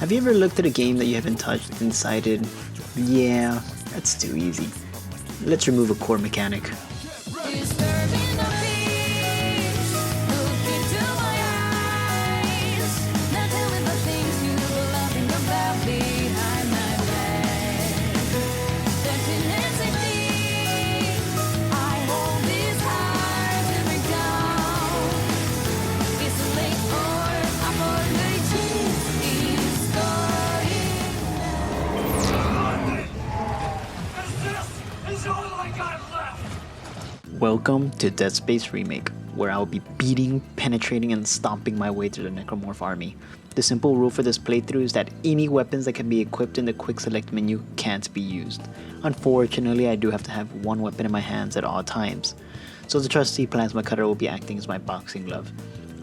Have you ever looked at a game that you haven't touched and decided, yeah, that's too easy. Let's remove a core mechanic. Disturbing the peace. Look into my eyes. Now tell me the things you love think about behind my back. The tenacity. I hold this heart to break down. It's too late for apology. It's going. Is all I got left. Welcome to Dead Space Remake, where I will be beating, penetrating, and stomping my way through the Necromorph army. The simple rule for this playthrough is that any weapons that can be equipped in the quick select menu can't be used. Unfortunately, I do have to have one weapon in my hands at all times, so the trusty plasma cutter will be acting as my boxing glove.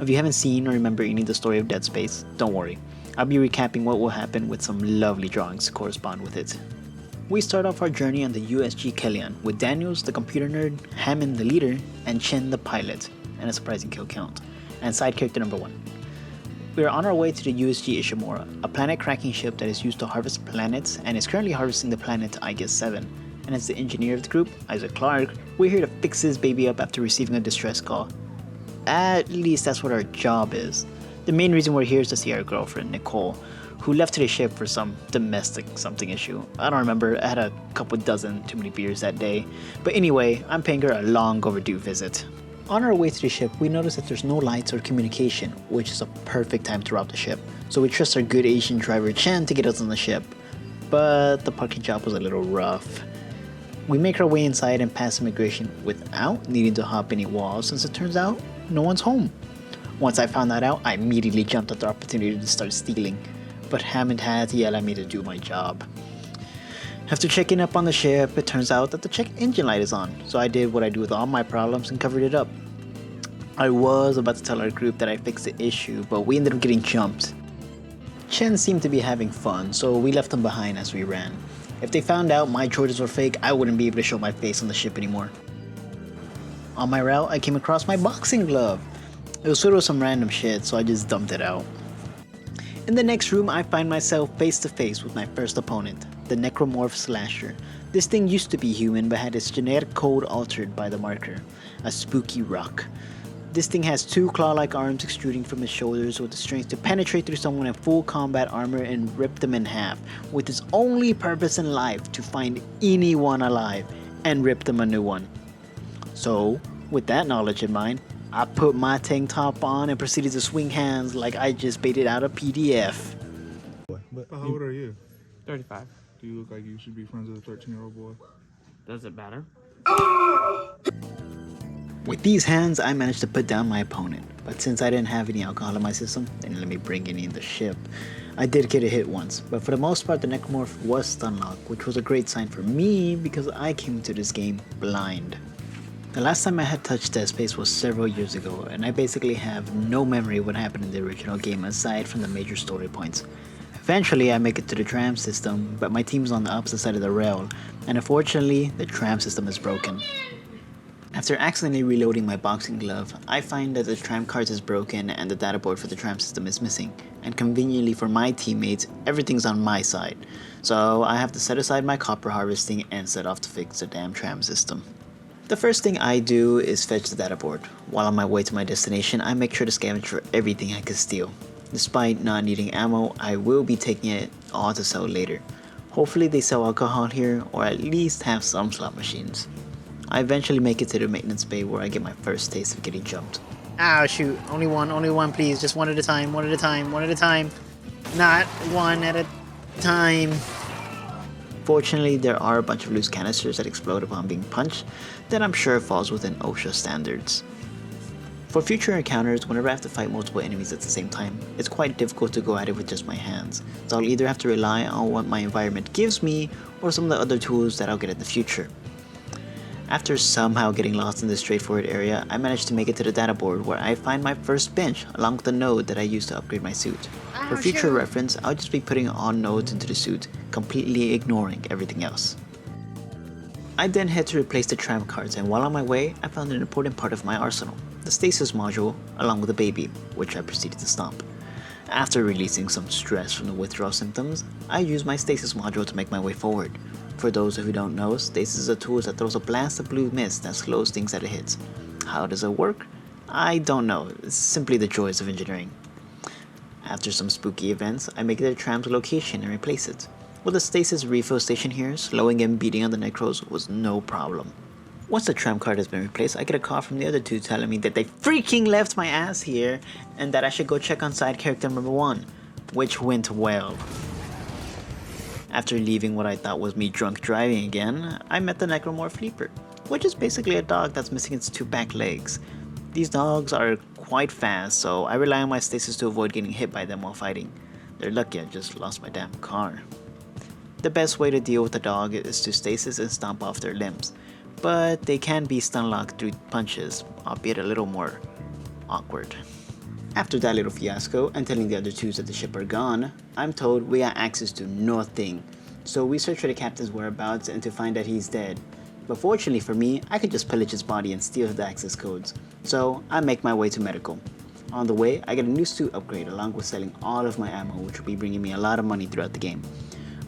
If you haven't seen or remember any of the story of Dead Space, don't worry. I'll be recapping what will happen with some lovely drawings to correspond with it. We start off our journey on the USG Kellyan with Daniels, the computer nerd, Hammond, the leader, and Chen, the pilot, and a surprising kill count, and side character number 1. We are on our way to the USG Ishimura, a planet-cracking ship that is used to harvest planets and is currently harvesting the planet Aegis-7. And as the engineer of the group, Isaac Clarke, we're here to fix his baby up after receiving a distress call. At least that's what our job is. The main reason we're here is to see our girlfriend, Nicole, who left to the ship for some domestic something issue. I don't remember, I had a couple dozen too many beers that day. But anyway, I'm paying her a long overdue visit. On our way to the ship, we notice that there's no lights or communication, which is a perfect time to rob the ship. So we trust our good Asian driver Chen to get us on the ship. But the parking job was a little rough. We make our way inside and pass immigration without needing to hop any walls, since it turns out no one's home. Once I found that out, I immediately jumped at the opportunity to start stealing. But Hammond had to yell at me to do my job. After checking up on the ship, it turns out that the check engine light is on, so I did what I do with all my problems and covered it up. I was about to tell our group that I fixed the issue, but we ended up getting jumped. Chen seemed to be having fun, so we left him behind as we ran. If they found out my Jordans were fake, I wouldn't be able to show my face on the ship anymore. On my route, I came across my boxing glove. It was filled with some random shit, so I just dumped it out. In the next room, I find myself face to face with my first opponent, the Necromorph Slasher. This thing used to be human but had its genetic code altered by the marker, a spooky rock. This thing has 2 claw-like arms extruding from its shoulders with the strength to penetrate through someone in full combat armor and rip them in half, with its only purpose in life to find anyone alive and rip them a new one. So, with that knowledge in mind, I put my tank top on and proceeded to swing hands like I just baited out a PDF. But how old are you? 35. Do you look like you should be friends with a 13-year-old boy? Does it matter? With these hands, I managed to put down my opponent, but since I didn't have any alcohol in my system, they didn't let me bring any in the ship. I did get a hit once, but for the most part the Necromorph was stun locked, which was a great sign for me because I came into this game blind. The last time I had touched Dead Space was several years ago, and I basically have no memory of what happened in the original game aside from the major story points. Eventually I make it to the tram system, but my team's on the opposite side of the rail, and unfortunately the tram system is broken. After accidentally reloading my boxing glove, I find that the tram cart is broken and the data board for the tram system is missing, and conveniently for my teammates, everything's on my side, so I have to set aside my copper harvesting and set off to fix the damn tram system. The first thing I do is fetch the data board. While on my way to my destination, I make sure to scavenge for everything I can steal. Despite not needing ammo, I will be taking it all to sell later. Hopefully they sell alcohol here, or at least have some slot machines. I eventually make it to the maintenance bay where I get my first taste of getting jumped. Ah, shoot, only one please, just one at a time. Not one at a time. Fortunately, there are a bunch of loose canisters that explode upon being punched that I'm sure falls within OSHA standards. For future encounters, whenever I have to fight multiple enemies at the same time, it's quite difficult to go at it with just my hands, so I'll either have to rely on what my environment gives me or some of the other tools that I'll get in the future. After somehow getting lost in this straightforward area, I managed to make it to the data board where I find my first bench along with the node that I used to upgrade my suit. For future reference, I'll just be putting all nodes into the suit, completely ignoring everything else. I then head to replace the tram cards, and while on my way, I found an important part of my arsenal, the stasis module along with the baby, which I proceeded to stomp. After releasing some stress from the withdrawal symptoms, I use my stasis module to make my way forward. For those who don't know, stasis is a tool that throws a blast of blue mist that slows things at it hits. How does it work? I don't know, it's simply the joys of engineering. After some spooky events, I make it to the tram's location and replace it. With a stasis refill station here, slowing and beating on the necros was no problem. Once the tram card has been replaced, I get a call from the other two telling me that they freaking left my ass here and that I should go check on side character number 1, which went well. After leaving what I thought was me drunk driving again, I met the Necromorph Leaper, which is basically a dog that's missing its 2 back legs. These dogs are quite fast, so I rely on my stasis to avoid getting hit by them while fighting. They're lucky I just lost my damn car. The best way to deal with a dog is to stasis and stomp off their limbs, but they can be stun locked through punches, albeit a little more awkward. After that little fiasco and telling the other twos that the ship are gone, I'm told we got access to nothing. So we search for the captain's whereabouts and to find that he's dead. But fortunately for me, I could just pillage his body and steal the access codes. So I make my way to medical. On the way, I get a new suit upgrade along with selling all of my ammo, which will be bringing me a lot of money throughout the game.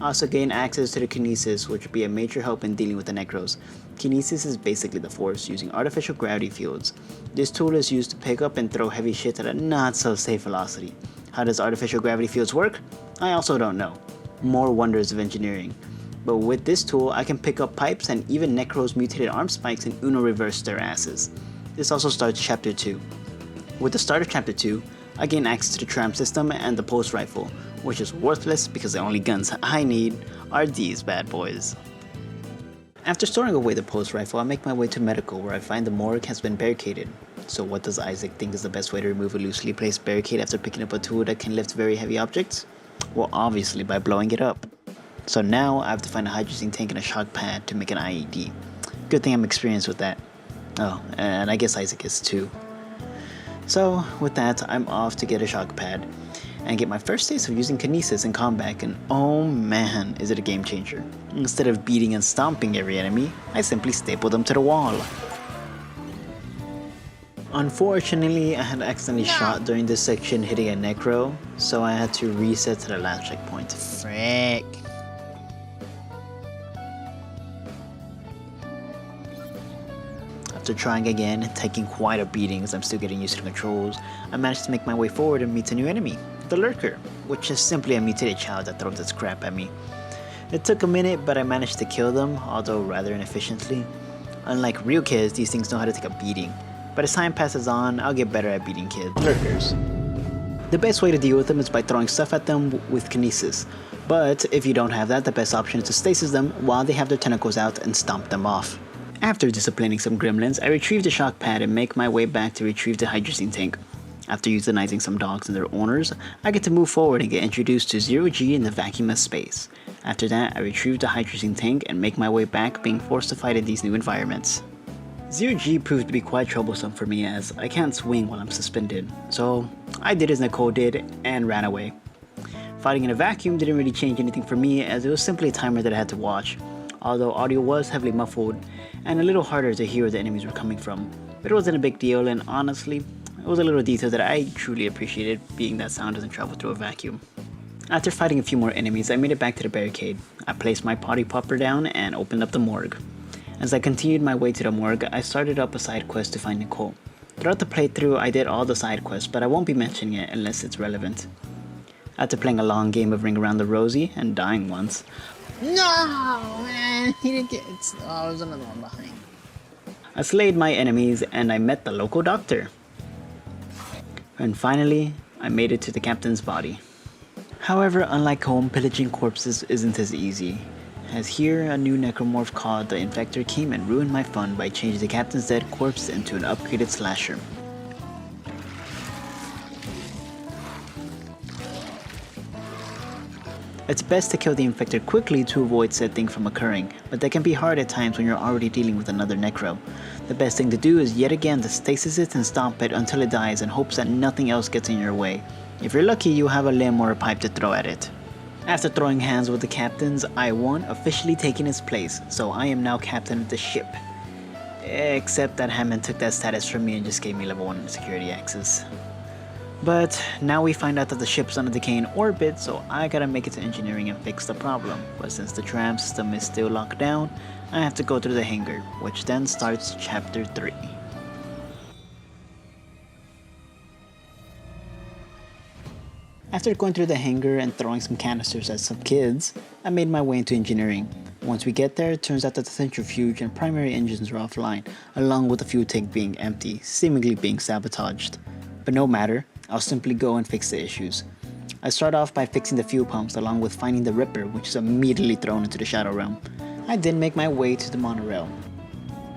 I also gain access to the Kinesis, which will be a major help in dealing with the Necros. Kinesis is basically the Force using artificial gravity fields. This tool is used to pick up and throw heavy shit at a not so safe velocity. How does artificial gravity fields work? I also don't know. More wonders of engineering. But with this tool, I can pick up pipes and even Necros mutated arm spikes and Uno reverse their asses. This also starts Chapter 2. With the start of Chapter 2, I gain access to the tram system and the pulse rifle, which is worthless because the only guns I need are these bad boys. After storing away the pulse rifle, I make my way to medical where I find the morgue has been barricaded. So what does Isaac think is the best way to remove a loosely placed barricade after picking up a tool that can lift very heavy objects? Well, obviously by blowing it up. So now I have to find a hydrazine tank and a shock pad to make an IED. Good thing I'm experienced with that. Oh, and I guess Isaac is too. So with that, I'm off to get a shock pad and get my first taste of using Kinesis in combat, and oh man, is it a game changer. Instead of beating and stomping every enemy, I simply staple them to the wall. Unfortunately, I had accidentally shot during this section hitting a necro, so I had to reset to the last checkpoint. Frick. After trying again, taking quite a beating as I'm still getting used to the controls, I managed to make my way forward and meet a new enemy, the Lurker, which is simply a mutated child that throws its crap at me. It took a minute, but I managed to kill them, although rather inefficiently. Unlike real kids, these things know how to take a beating, but as time passes on, I'll get better at beating Lurkers. The best way to deal with them is by throwing stuff at them with Kinesis, but if you don't have that, the best option is to stasis them while they have their tentacles out and stomp them off. After disciplining some gremlins, I retrieve the shock pad and make my way back to retrieve the hydrazine tank. After euthanizing some dogs and their owners, I get to move forward and get introduced to Zero G in the vacuum of space. After that, I retrieve the hydrazine tank and make my way back, being forced to fight in these new environments. Zero G proved to be quite troublesome for me as I can't swing while I'm suspended, so I did as Nicole did and ran away. Fighting in a vacuum didn't really change anything for me as it was simply a timer that I had to watch, although audio was heavily muffled and a little harder to hear where the enemies were coming from. But it wasn't a big deal, and honestly, it was a little detail that I truly appreciated, being that sound doesn't travel through a vacuum. After fighting a few more enemies, I made it back to the barricade. I placed my potty popper down and opened up the morgue. As I continued my way to the morgue, I started up a side quest to find Nicole. Throughout the playthrough, I did all the side quests, but I won't be mentioning it unless it's relevant. After playing a long game of Ring Around the Rosie and dying once, no, man, he didn't get it. Oh, there's another one behind. I slayed my enemies and I met the local doctor. And finally, I made it to the captain's body. However, unlike home, pillaging corpses isn't as easy, as here a new necromorph called the Infector came and ruined my fun by changing the captain's dead corpse into an upgraded slasher. It's best to kill the Infector quickly to avoid said thing from occurring, but that can be hard at times when you're already dealing with another Necro. The best thing to do is yet again to stasis it and stomp it until it dies in hopes that nothing else gets in your way. If you're lucky, you'll have a limb or a pipe to throw at it. After throwing hands with the captains, I won, officially taking his place, so I am now captain of the ship. Except that Hammond took that status from me and just gave me level 1 security access. But now we find out that the ship's on a decaying orbit, so I gotta make it to engineering and fix the problem. But since the tram system is still locked down, I have to go through the hangar, which then starts chapter 3. After going through the hangar and throwing some canisters at some kids, I made my way into engineering. Once we get there, it turns out that the centrifuge and primary engines are offline, along with the fuel tank being empty, seemingly being sabotaged. But no matter, I'll simply go and fix the issues. I start off by fixing the fuel pumps along with finding the Ripper, which is immediately thrown into the Shadow Realm. I then make my way to the monorail.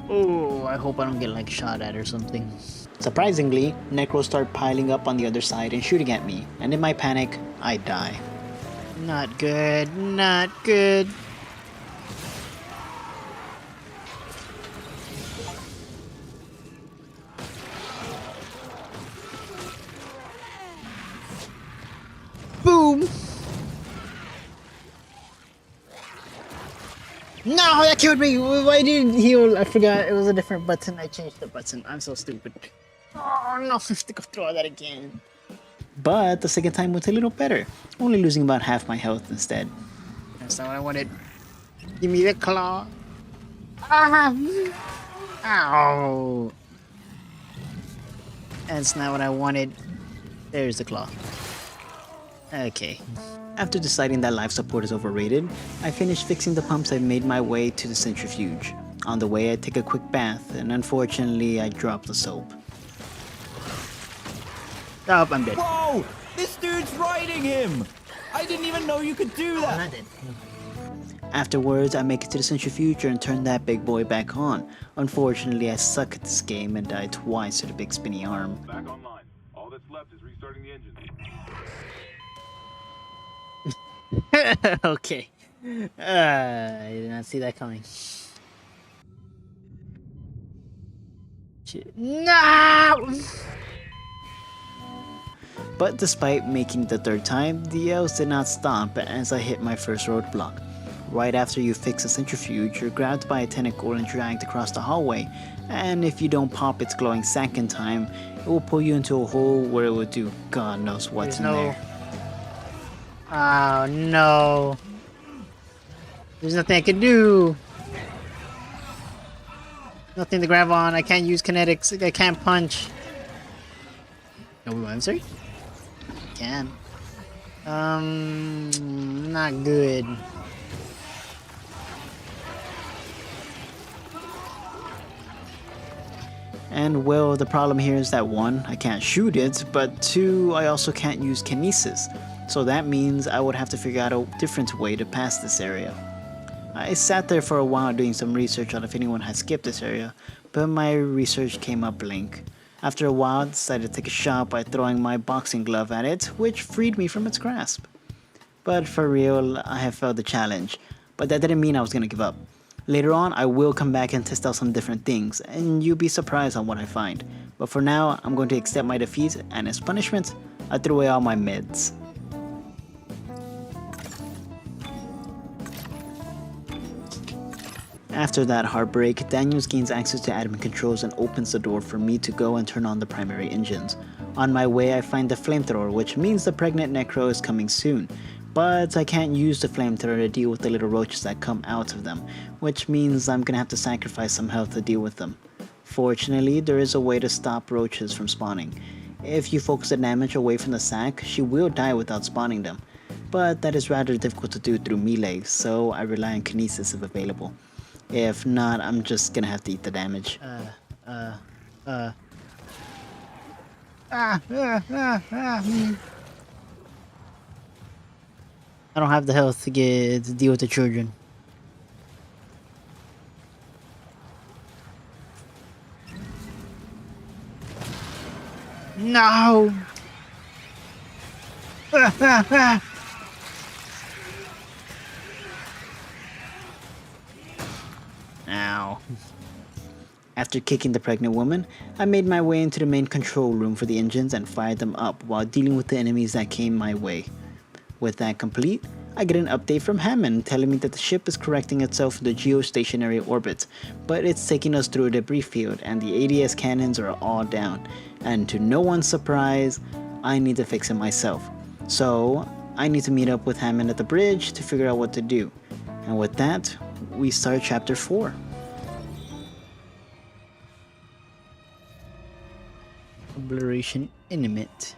Oh, I hope I don't get like shot at or something. Surprisingly, Necros start piling up on the other side and shooting at me, and in my panic, I die. Not good, not good. Boom! No, that killed me! Why didn't heal? I forgot it was a different button. I changed the button. I'm so stupid. Oh no, I have to go through all that again. But the second time went a little better, only losing about half my health instead. That's not what I wanted. Give me the claw. Ah! Ow! That's not what I wanted. There's the claw. Okay. After deciding that life support is overrated, I finished fixing the pumps and made my way to the centrifuge. On the way, I take a quick bath, and unfortunately, I dropped the soap. Oh, I'm dead. Whoa! This dude's riding him! I didn't even know you could do that! Not dead. Afterwards, I make it to the centrifuge and turn that big boy back on. Unfortunately, I suck at this game and die twice to the big spinny arm. Back online. All that's left is restarting the engine. Okay. I did not see that coming. Shit. No! But despite making the third time, the yells did not stop as I hit my first roadblock. Right after you fix a centrifuge, you're grabbed by a tentacle and dragged across the hallway, and if you don't pop its glowing sack in time, it will pull you into a hole where it will do God knows what's in there. Oh no. There's nothing I can do. Nothing to grab on. I can't use kinetics. I can't punch. No, I'm sorry? Can. Not good. And well, the problem here is that 1, I can't shoot it, but 2, I also can't use kinesis. So that means I would have to figure out a different way to pass this area. I sat there for a while doing some research on if anyone had skipped this area, but my research came up blank. After a while, I decided to take a shot by throwing my boxing glove at it, which freed me from its grasp. But for real, I have failed the challenge, but that didn't mean I was gonna give up. Later on, I will come back and test out some different things, and you'll be surprised on what I find. But for now, I'm going to accept my defeat, and as punishment, I threw away all my meds. After that heartbreak, Daniels gains access to admin controls and opens the door for me to go and turn on the primary engines. On my way, I find the flamethrower, which means the pregnant Necro is coming soon. But I can't use the flamethrower to deal with the little roaches that come out of them, which means I'm gonna have to sacrifice some health to deal with them. Fortunately, there is a way to stop roaches from spawning. If you focus the damage away from the sack, she will die without spawning them. But that is rather difficult to do through melee, so I rely on kinesis if available. If not, I'm just gonna have to eat the damage. I don't have the health to deal with the children. No! Ow. After kicking the pregnant woman, I made my way into the main control room for the engines and fired them up while dealing with the enemies that came my way. With that complete, I get an update from Hammond telling me that the ship is correcting itself in the geostationary orbit, but it's taking us through a debris field and the ADS cannons are all down. And to no one's surprise, I need to fix it myself. So I need to meet up with Hammond at the bridge to figure out what to do. And with that, we start chapter 4. Obliteration Intimate.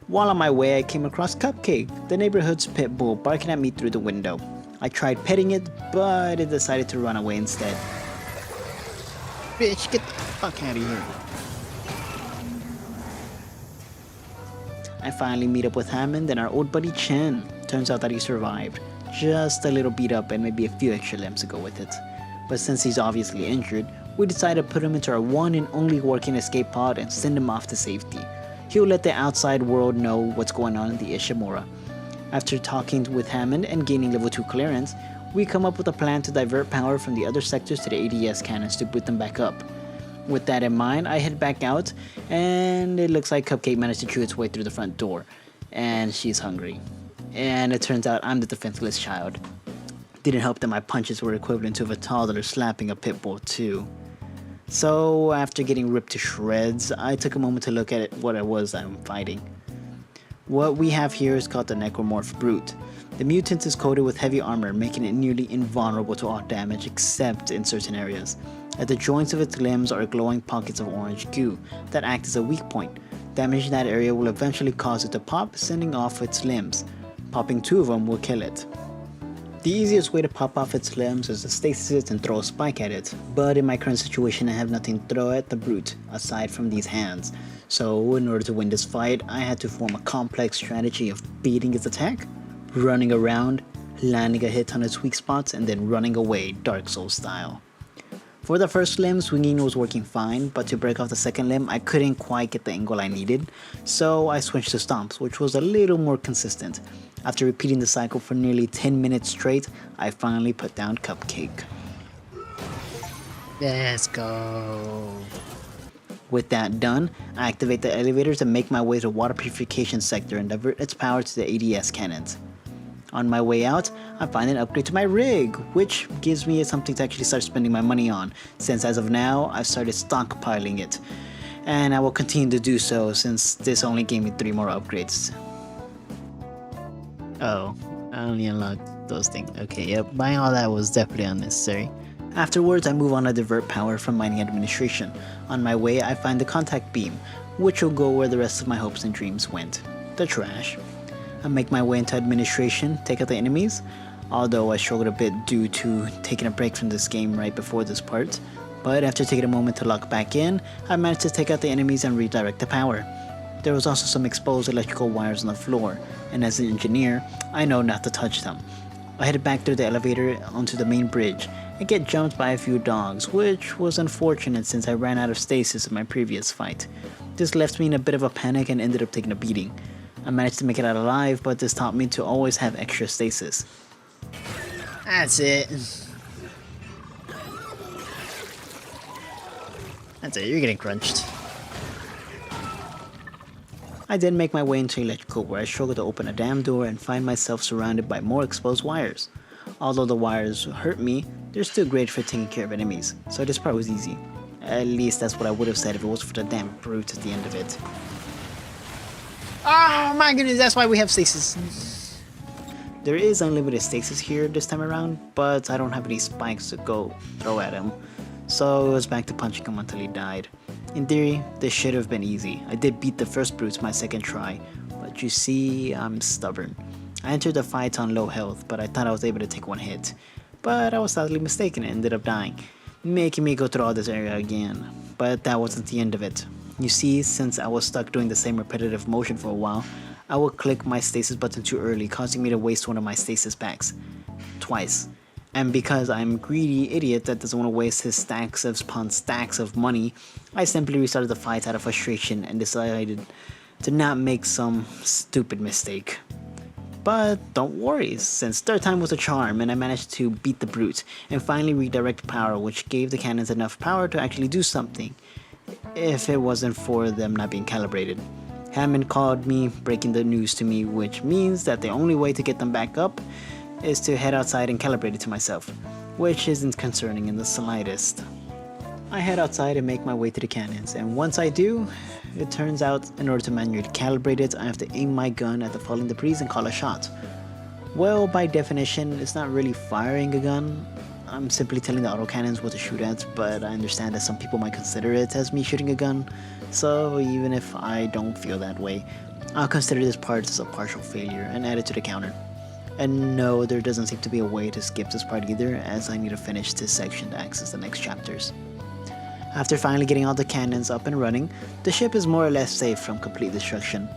While on my way, I came across Cupcake, the neighborhood's pit bull, barking at me through the window. I tried petting it, but it decided to run away instead. Bitch, get the fuck out of here. I finally meet up with Hammond and our old buddy Chen. Turns out that he survived. Just a little beat up and maybe a few extra limbs to go with it. But since he's obviously injured, we decided to put him into our one and only working escape pod and send him off to safety. He'll let the outside world know what's going on in the Ishimura. After talking with Hammond and gaining level 2 clearance, we come up with a plan to divert power from the other sectors to the ADS cannons to boot them back up. With that in mind, I head back out, and it looks like Cupcake managed to chew its way through the front door, and she's hungry. And it turns out I'm the defenseless child. Didn't help that my punches were equivalent to a toddler slapping a pit bull too. So after getting ripped to shreds, I took a moment to look at what it was I'm fighting. What we have here is called the Necromorph Brute. The mutant is coated with heavy armor, making it nearly invulnerable to all damage except in certain areas. At the joints of its limbs are glowing pockets of orange goo that act as a weak point. Damaging that area will eventually cause it to pop, sending off its limbs. Popping 2 of them will kill it. The easiest way to pop off its limbs is to stasis it and throw a spike at it, but in my current situation I have nothing to throw at the brute aside from these hands. So in order to win this fight, I had to form a complex strategy of beating its attack, running around, landing a hit on its weak spots, and then running away Dark Souls style. For the first limb, swinging was working fine, but to break off the second limb, I couldn't quite get the angle I needed, so I switched to stomps, which was a little more consistent. After repeating the cycle for nearly 10 minutes straight, I finally put down Cupcake. Let's go. With that done, I activate the elevators and make my way to the water purification sector and divert its power to the ADS cannons. On my way out, I find an upgrade to my rig, which gives me something to actually start spending my money on, since as of now, I've started stockpiling it. And I will continue to do so since this only gave me 3 more upgrades. Oh, I only unlocked those things. Okay, yep, buying all that was definitely unnecessary. Afterwards, I move on to divert power from mining administration. On my way, I find the contact beam, which will go where the rest of my hopes and dreams went. The trash. I make my way into administration, take out the enemies, although I struggled a bit due to taking a break from this game right before this part. But after taking a moment to lock back in, I managed to take out the enemies and redirect the power. There was also some exposed electrical wires on the floor, and as an engineer, I know not to touch them. I headed back through the elevator onto the main bridge and get jumped by a few dogs, which was unfortunate since I ran out of stasis in my previous fight. This left me in a bit of a panic and ended up taking a beating. I managed to make it out alive, but this taught me to always have extra stasis. That's it. That's it, you're getting crunched. I then make my way into electrical, where I struggle to open a damn door and find myself surrounded by more exposed wires. Although the wires hurt me, they're still great for taking care of enemies, so this part was easy. At least that's what I would have said if it was for the damn brute at the end of it. Oh my goodness, that's why we have stasis. There is unlimited stasis here this time around, but I don't have any spikes to go throw at him, so it was back to punching him until he died. In theory, this should have been easy. I did beat the first brutes my second try, but you see, I'm stubborn. I entered the fight on low health, but I thought I was able to take 1 hit. But I was sadly mistaken and ended up dying, making me go through all this area again. But that wasn't the end of it. You see, since I was stuck doing the same repetitive motion for a while, I would click my stasis button too early, causing me to waste one of my stasis packs. Twice. And because I'm a greedy idiot that doesn't want to waste his stacks upon stacks of money, I simply restarted the fight out of frustration and decided to not make some stupid mistake. But don't worry, since third time was a charm and I managed to beat the brute and finally redirect power, which gave the cannons enough power to actually do something, if it wasn't for them not being calibrated. Hammond called me, breaking the news to me, which means that the only way to get them back up is to head outside and calibrate it to myself, which isn't concerning in the slightest. I head outside and make my way to the cannons, and once I do, it turns out in order to manually calibrate it, I have to aim my gun at the falling debris and call a shot. Well, by definition, it's not really firing a gun. I'm simply telling the autocannons what to shoot at, but I understand that some people might consider it as me shooting a gun, so even if I don't feel that way, I'll consider this part as a partial failure and add it to the counter. And no, there doesn't seem to be a way to skip this part either, as I need to finish this section to access the next chapters. After finally getting all the cannons up and running, the ship is more or less safe from complete destruction.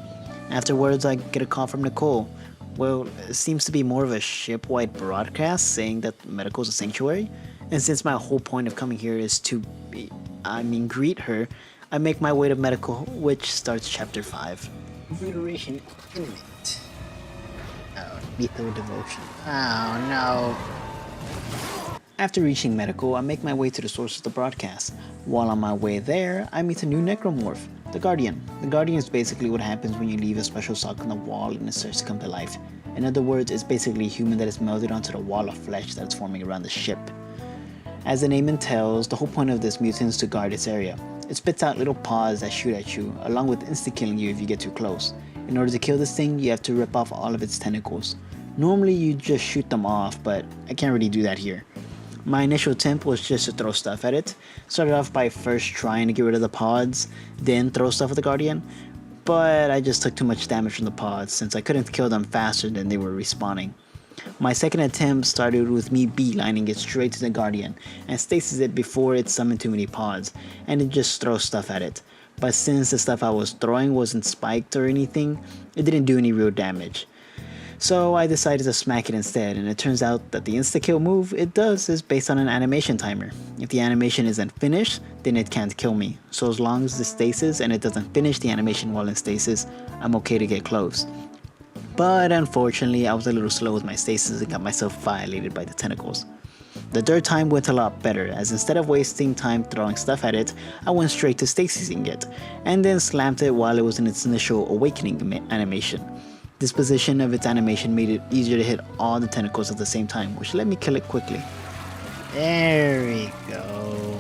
Afterwards, I get a call from Nicole. Well, it seems to be more of a ship-wide broadcast saying that medical is a sanctuary, and since my whole point of coming here is to greet her, I make my way to medical, which starts chapter 5. Reiteration imminent. Oh, lethal devotion. Oh no. After reaching medical, I make my way to the source of the broadcast. While on my way there, I meet a new necromorph, the Guardian. The Guardian is basically what happens when you leave a special sock on the wall and it starts to come to life. In other words, it's basically a human that is melded onto the wall of flesh that's forming around the ship. As the name entails, the whole point of this mutant is to guard its area. It spits out little paws that shoot at you, along with insta-killing you if you get too close. In order to kill this thing, you have to rip off all of its tentacles. Normally you just shoot them off, but I can't really do that here. My initial attempt was just to throw stuff at it. Started off by first trying to get rid of the pods, then throw stuff at the Guardian, but I just took too much damage from the pods since I couldn't kill them faster than they were respawning. My second attempt started with me beelining it straight to the Guardian and stasis it before it summoned too many pods, and it just throws stuff at it. But since the stuff I was throwing wasn't spiked or anything, it didn't do any real damage. So I decided to smack it instead, and it turns out that the insta-kill move it does is based on an animation timer. If the animation isn't finished, then it can't kill me. So as long as it's stasis and it doesn't finish the animation while in stasis, I'm okay to get close. But unfortunately, I was a little slow with my stasis and got myself violated by the tentacles. The third time went a lot better, as instead of wasting time throwing stuff at it, I went straight to stasising it, and then slammed it while it was in its initial awakening animation. This position of its animation made it easier to hit all the tentacles at the same time, which let me kill it quickly. There we go.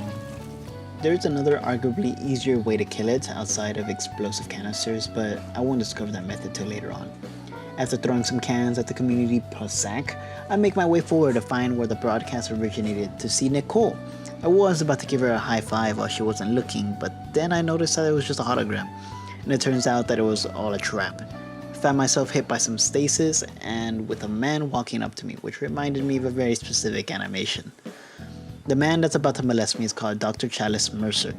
There's another arguably easier way to kill it outside of explosive canisters, but I won't discover that method till later on. After throwing some cans at the community plus sack, I make my way forward to find where the broadcast originated to see Nicole. I was about to give her a high five while she wasn't looking, but then I noticed that it was just a hologram, and it turns out that it was all a trap. I found myself hit by some stasis and with a man walking up to me, which reminded me of a very specific animation. The man that's about to molest me is called Dr. Chalice Mercer.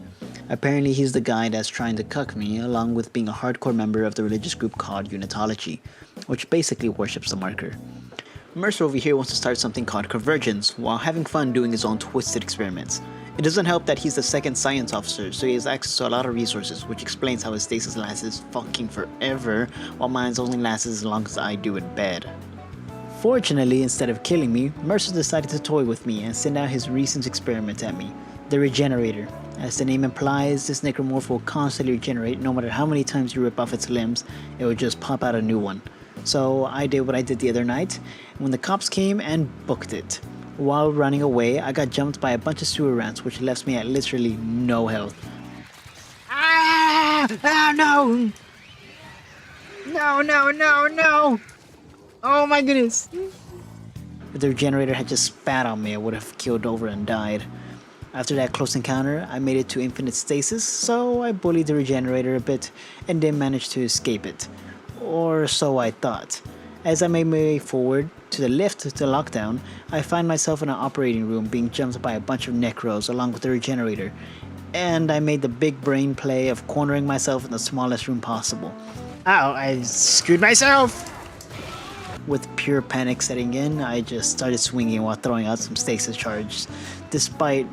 Apparently he's the guy that's trying to cuck me, along with being a hardcore member of the religious group called Unitology, which basically worships the marker. Mercer over here wants to start something called Convergence, while having fun doing his own twisted experiments. It doesn't help that he's the second science officer, so he has access to a lot of resources, which explains how his stasis lasts fucking forever, while mine's only lasts as long as I do in bed. Fortunately, instead of killing me, Mercer decided to toy with me and send out his recent experiment at me, the Regenerator. As the name implies, this necromorph will constantly regenerate. No matter how many times you rip off its limbs, it will just pop out a new one. So I did what I did the other night, when the cops came and booked it. While running away, I got jumped by a bunch of sewer rats, which left me at literally no health. Ah! Ah, no! No, no, no, no! Oh my goodness! If the regenerator had just spat on me, I would have killed over and died. After that close encounter, I made it to infinite stasis, so I bullied the regenerator a bit and then managed to escape it. Or so I thought. As I made my way forward to the lift to lockdown, I find myself in an operating room being jumped by a bunch of necros along with the regenerator, and I made the big brain play of cornering myself in the smallest room possible. Ow, I screwed myself! With pure panic setting in, I just started swinging while throwing out some stasis charges. Despite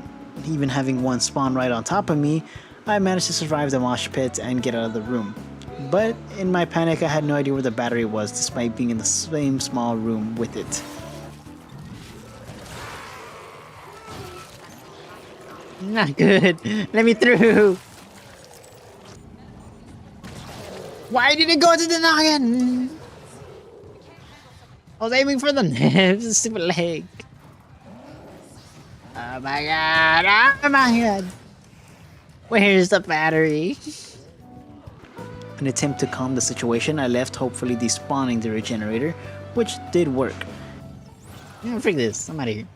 even having one spawn right on top of me, I managed to survive the mosh pit and get out of the room. But in my panic, I had no idea where the battery was despite being in the same small room with it. Not good. Let me through. Why did it go to the noggin? I was aiming for the nibs, stupid leg. Oh my god, oh my god. Where's the battery? In an attempt to calm the situation, I left, hopefully despawning the regenerator, which did work. Yeah, freak this. I'm out of here.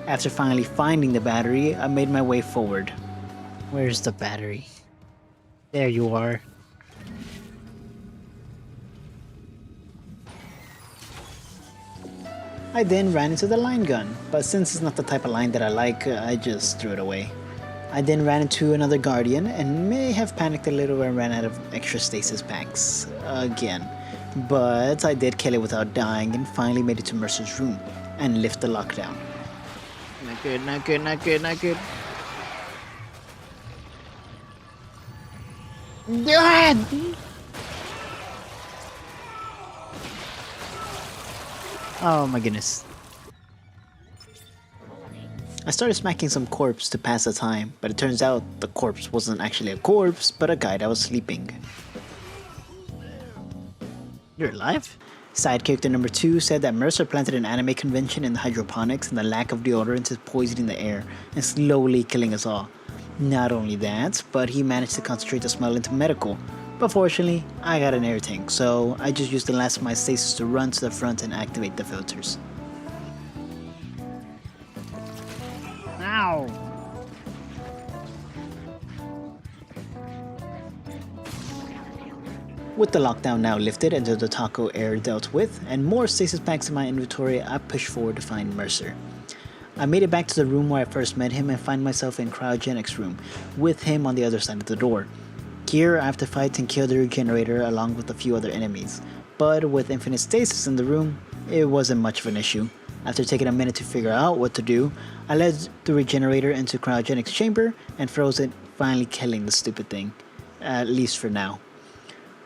After finally finding the battery, I made my way forward. Where's the battery? There you are. I then ran into the line gun, but since it's not the type of line that I like, I just threw it away. I then ran into another guardian and may have panicked a little and ran out of extra stasis packs again. But I did kill it without dying and finally made it to Mercer's room and lift the lockdown. Not good, not good, not good, not good. God! Oh my goodness. I started smacking some corpse to pass the time, but it turns out the corpse wasn't actually a corpse, but a guy that was sleeping. You're alive? Side character number 2 said that Mercer planted an anime convention in the hydroponics and the lack of deodorant is poisoning the air and slowly killing us all. Not only that, but he managed to concentrate the smell into medical. But fortunately, I got an air tank, so I just used the last of my stasis to run to the front and activate the filters. Ow! With the lockdown now lifted and the taco air dealt with, and more stasis packs in my inventory, I pushed forward to find Mercer. I made it back to the room where I first met him and find myself in Cryogenics room, with him on the other side of the door. Here I have to fight and kill the regenerator along with a few other enemies, but with infinite stasis in the room, it wasn't much of an issue. After taking a minute to figure out what to do, I led the regenerator into Cryogenics chamber and froze it, finally killing the stupid thing, at least for now.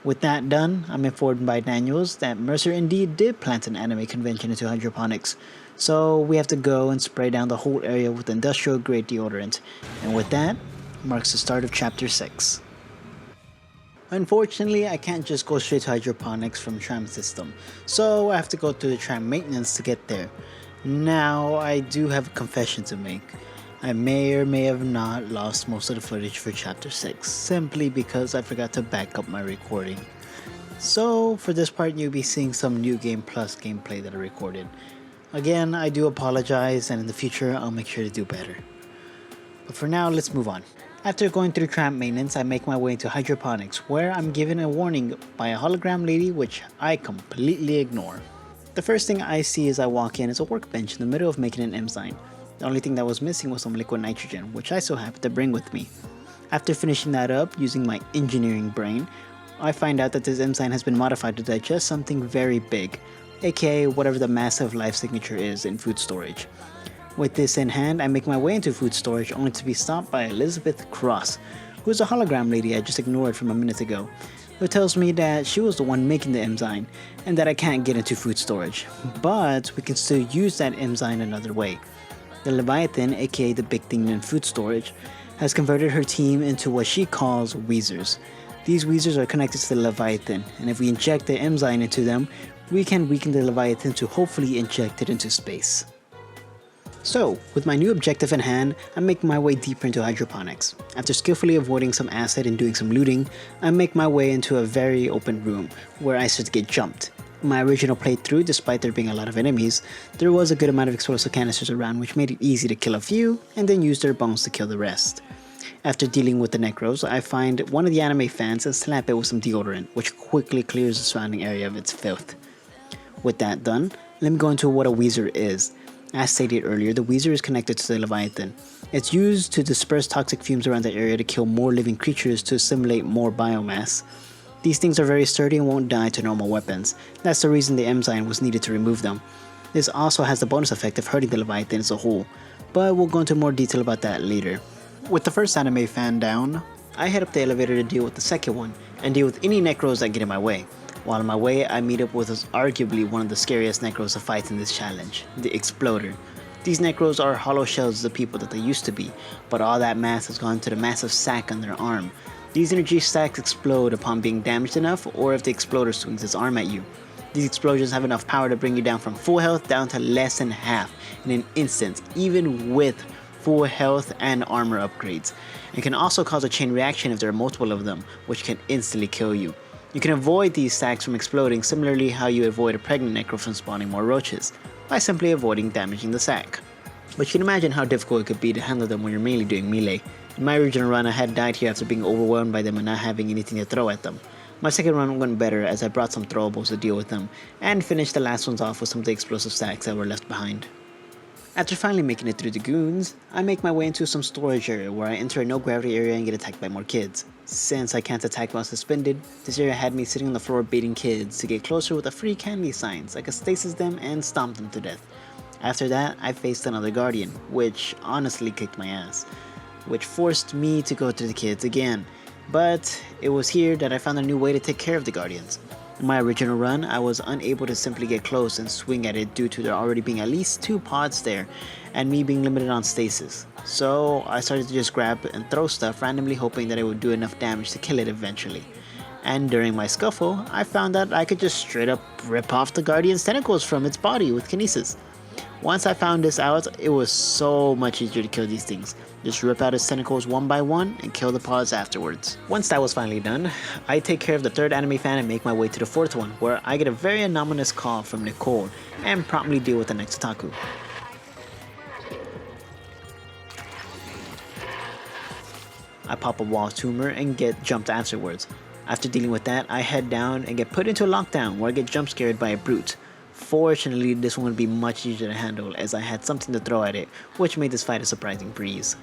With that done, I'm informed by Daniels that Mercer indeed did plant an anime convention into hydroponics, so we have to go and spray down the whole area with industrial grade deodorant, and with that, marks the start of chapter 6. Unfortunately, I can't just go straight to hydroponics from tram system, so I have to go to the tram maintenance to get there. Now, I do have a confession to make. I may or may have not lost most of the footage for chapter 6, simply because I forgot to back up my recording. So, for this part you'll be seeing some New Game Plus gameplay that I recorded. Again, I do apologize, and in the future I'll make sure to do better. But for now, let's move on. After going through tram maintenance, I make my way into hydroponics, where I'm given a warning by a hologram lady which I completely ignore. The first thing I see as I walk in is a workbench in the middle of making an M sign. The only thing that was missing was some liquid nitrogen, which I so happened to bring with me. After finishing that up using my engineering brain, I find out that this enzyme has been modified to digest something very big, aka whatever the massive life signature is in food storage. With this in hand, I make my way into food storage only to be stopped by Elizabeth Cross, who is a hologram lady I just ignored from a minute ago, who tells me that she was the one making the enzyme and that I can't get into food storage, but we can still use that enzyme another way. The Leviathan, aka the big thing in food storage, has converted her team into what she calls Weezers. These Weezers are connected to the Leviathan, and if we inject the enzyme into them, we can weaken the Leviathan to hopefully inject it into space. So, with my new objective in hand, I make my way deeper into hydroponics. After skillfully avoiding some acid and doing some looting, I make my way into a very open room, where I start to get jumped. In my original playthrough, despite there being a lot of enemies, there was a good amount of explosive canisters around which made it easy to kill a few, and then use their bones to kill the rest. After dealing with the necros, I find one of the anime fans and slap it with some deodorant, which quickly clears the surrounding area of its filth. With that done, let me go into what a Weezer is. As stated earlier, the Weezer is connected to the Leviathan. It's used to disperse toxic fumes around the area to kill more living creatures to assimilate more biomass. These things are very sturdy and won't die to normal weapons. That's the reason the enzyme was needed to remove them. This also has the bonus effect of hurting the Leviathan as a whole, but we'll go into more detail about that later. With the first anime fan down, I head up the elevator to deal with the second one, and deal with any necros that get in my way. While on my way, I meet up with arguably one of the scariest necros to fight in this challenge, the Exploder. These necros are hollow shells of the people that they used to be, but all that mass has gone to the massive sack on their arm. These energy stacks explode upon being damaged enough, or if the Exploder swings his arm at you. These explosions have enough power to bring you down from full health down to less than half in an instant, even with full health and armor upgrades. It can also cause a chain reaction if there are multiple of them, which can instantly kill you. You can avoid these stacks from exploding similarly how you avoid a pregnant necro from spawning more roaches, by simply avoiding damaging the sack. But you can imagine how difficult it could be to handle them when you're mainly doing melee. In my original run, I had died here after being overwhelmed by them and not having anything to throw at them. My second run went better as I brought some throwables to deal with them, and finished the last ones off with some of the explosive stacks that were left behind. After finally making it through the goons, I make my way into some storage area where I enter a no gravity area and get attacked by more kids. Since I can't attack while suspended, this area had me sitting on the floor baiting kids to get closer with a free candy sign so I could stasis them and stomp them to death. After that, I faced another guardian, which honestly kicked my ass, which forced me to go to the kids again. But it was here that I found a new way to take care of the guardians. In my original run, I was unable to simply get close and swing at it due to there already being at least 2 pods there, and me being limited on stasis. So I started to just grab and throw stuff randomly hoping that it would do enough damage to kill it eventually. And during my scuffle, I found that I could just straight up rip off the guardian's tentacles from its body with kinesis. Once I found this out, it was so much easier to kill these things. Just rip out its tentacles one by one and kill the pods afterwards. Once that was finally done, I take care of the third anime fan and make my way to the fourth one, where I get a very anomalous call from Nicole and promptly deal with the next otaku. I pop a wall tumor and get jumped afterwards. After dealing with that, I head down and get put into a lockdown where I get jump scared by a brute. Fortunately, this one would be much easier to handle as I had something to throw at it, which made this fight a surprising breeze.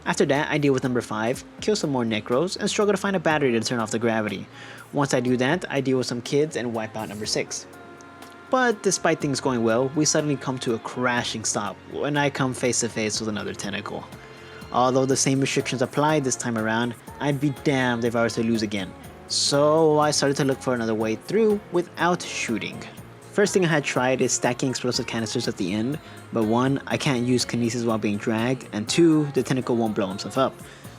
After that, I deal with number 5, kill some more necros, and struggle to find a battery to turn off the gravity. Once I do that, I deal with some kids and wipe out number 6. But despite things going well, we suddenly come to a crashing stop when I come face to face with another tentacle. Although the same restrictions applied this time around, I'd be damned if I were to lose again. So I started to look for another way through without shooting. First thing I had tried is stacking explosive canisters at the end, but 1, I can't use kinesis while being dragged, and 2, the tentacle won't blow himself up.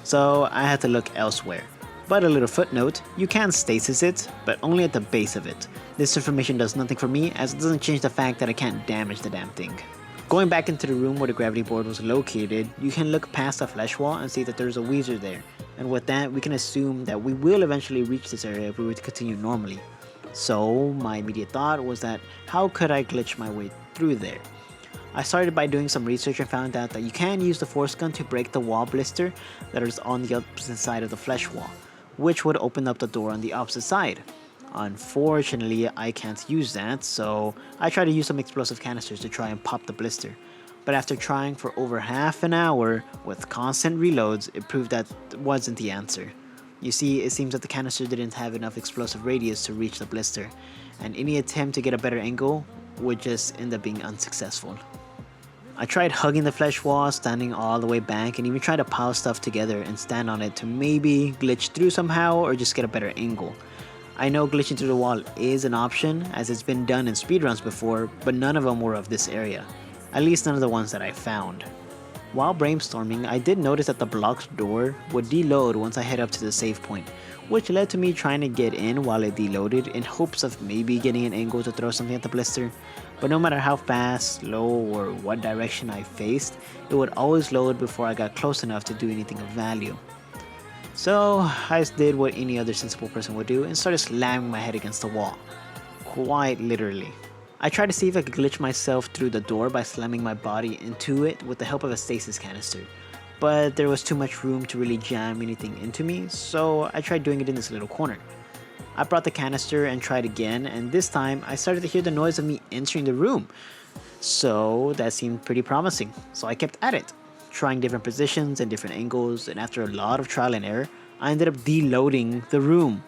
So I had to look elsewhere. But a little footnote, you can stasis it, but only at the base of it. This information does nothing for me as it doesn't change the fact that I can't damage the damn thing. Going back into the room where the gravity board was located, you can look past the flesh wall and see that there's a Weezer there. And with that, we can assume that we will eventually reach this area if we were to continue normally. So my immediate thought was that how could I glitch my way through there? I started by doing some research and found out that you can use the force gun to break the wall blister that is on the opposite side of the flesh wall, which would open up the door on the opposite side. Unfortunately, I can't use that, so I tried to use some explosive canisters to try and pop the blister. But after trying for over half an hour with constant reloads, it proved that wasn't the answer. You see, it seems that the canister didn't have enough explosive radius to reach the blister, and any attempt to get a better angle would just end up being unsuccessful. I tried hugging the flesh wall, standing all the way back, and even tried to pile stuff together and stand on it to maybe glitch through somehow or just get a better angle. I know glitching through the wall is an option as it's been done in speedruns before, but none of them were of this area. At least none of the ones that I found. While brainstorming, I did notice that the blocked door would deload once I head up to the save point, which led to me trying to get in while it deloaded in hopes of maybe getting an angle to throw something at the blister. But no matter how fast, slow, or what direction I faced, it would always load before I got close enough to do anything of value. So I did what any other sensible person would do and started slamming my head against the wall. Quite literally. I tried to see if I could glitch myself through the door by slamming my body into it with the help of a stasis canister. But there was too much room to really jam anything into me, so I tried doing it in this little corner. I brought the canister and tried again, and this time I started to hear the noise of me entering the room. So that seemed pretty promising, so I kept at it, trying different positions and different angles, and after a lot of trial and error, I ended up deloading the room.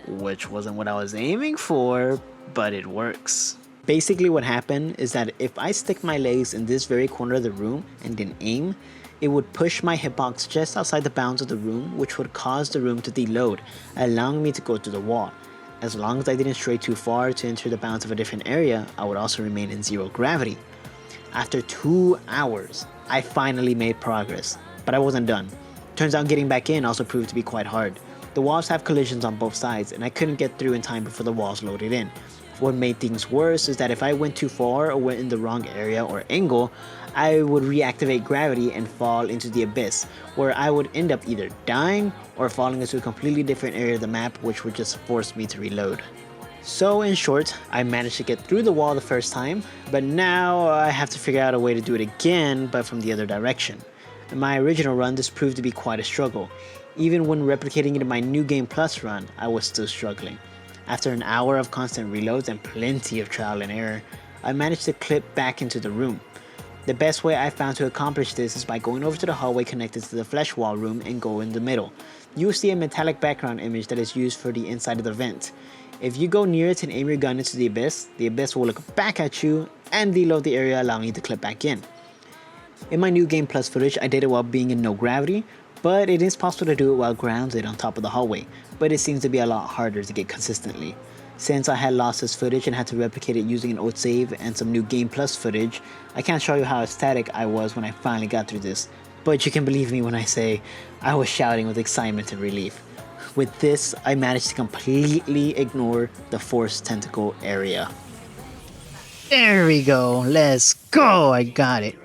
Which wasn't what I was aiming for, but it works. Basically what happened is that if I stick my legs in this very corner of the room and then aim, it would push my hitbox just outside the bounds of the room, which would cause the room to deload, allowing me to go through the wall. As long as I didn't stray too far to enter the bounds of a different area, I would also remain in zero gravity. After 2 hours, I finally made progress, but I wasn't done. Turns out getting back in also proved to be quite hard. The walls have collisions on both sides, and I couldn't get through in time before the walls loaded in. What made things worse is that if I went too far or went in the wrong area or angle, I would reactivate gravity and fall into the abyss, where I would end up either dying or falling into a completely different area of the map, which would just force me to reload. So in short, I managed to get through the wall the first time, but now I have to figure out a way to do it again, but from the other direction. In my original run, this proved to be quite a struggle. Even when replicating it in my New Game Plus run, I was still struggling. After an hour of constant reloads and plenty of trial and error, I managed to clip back into the room. The best way I found to accomplish this is by going over to the hallway connected to the flesh wall room and go in the middle. You will see a metallic background image that is used for the inside of the vent. If you go near it and aim your gun into the abyss will look back at you and deload the area, allowing you to clip back in. In my New Game Plus footage, I did it while being in no gravity, but it is possible to do it while grounded on top of the hallway, but it seems to be a lot harder to get consistently. Since I had lost this footage and had to replicate it using an old save and some New Game Plus footage, I can't show you how ecstatic I was when I finally got through this, but you can believe me when I say I was shouting with excitement and relief. With this, I managed to completely ignore the Force Tentacle area. There we go, let's go, I got it.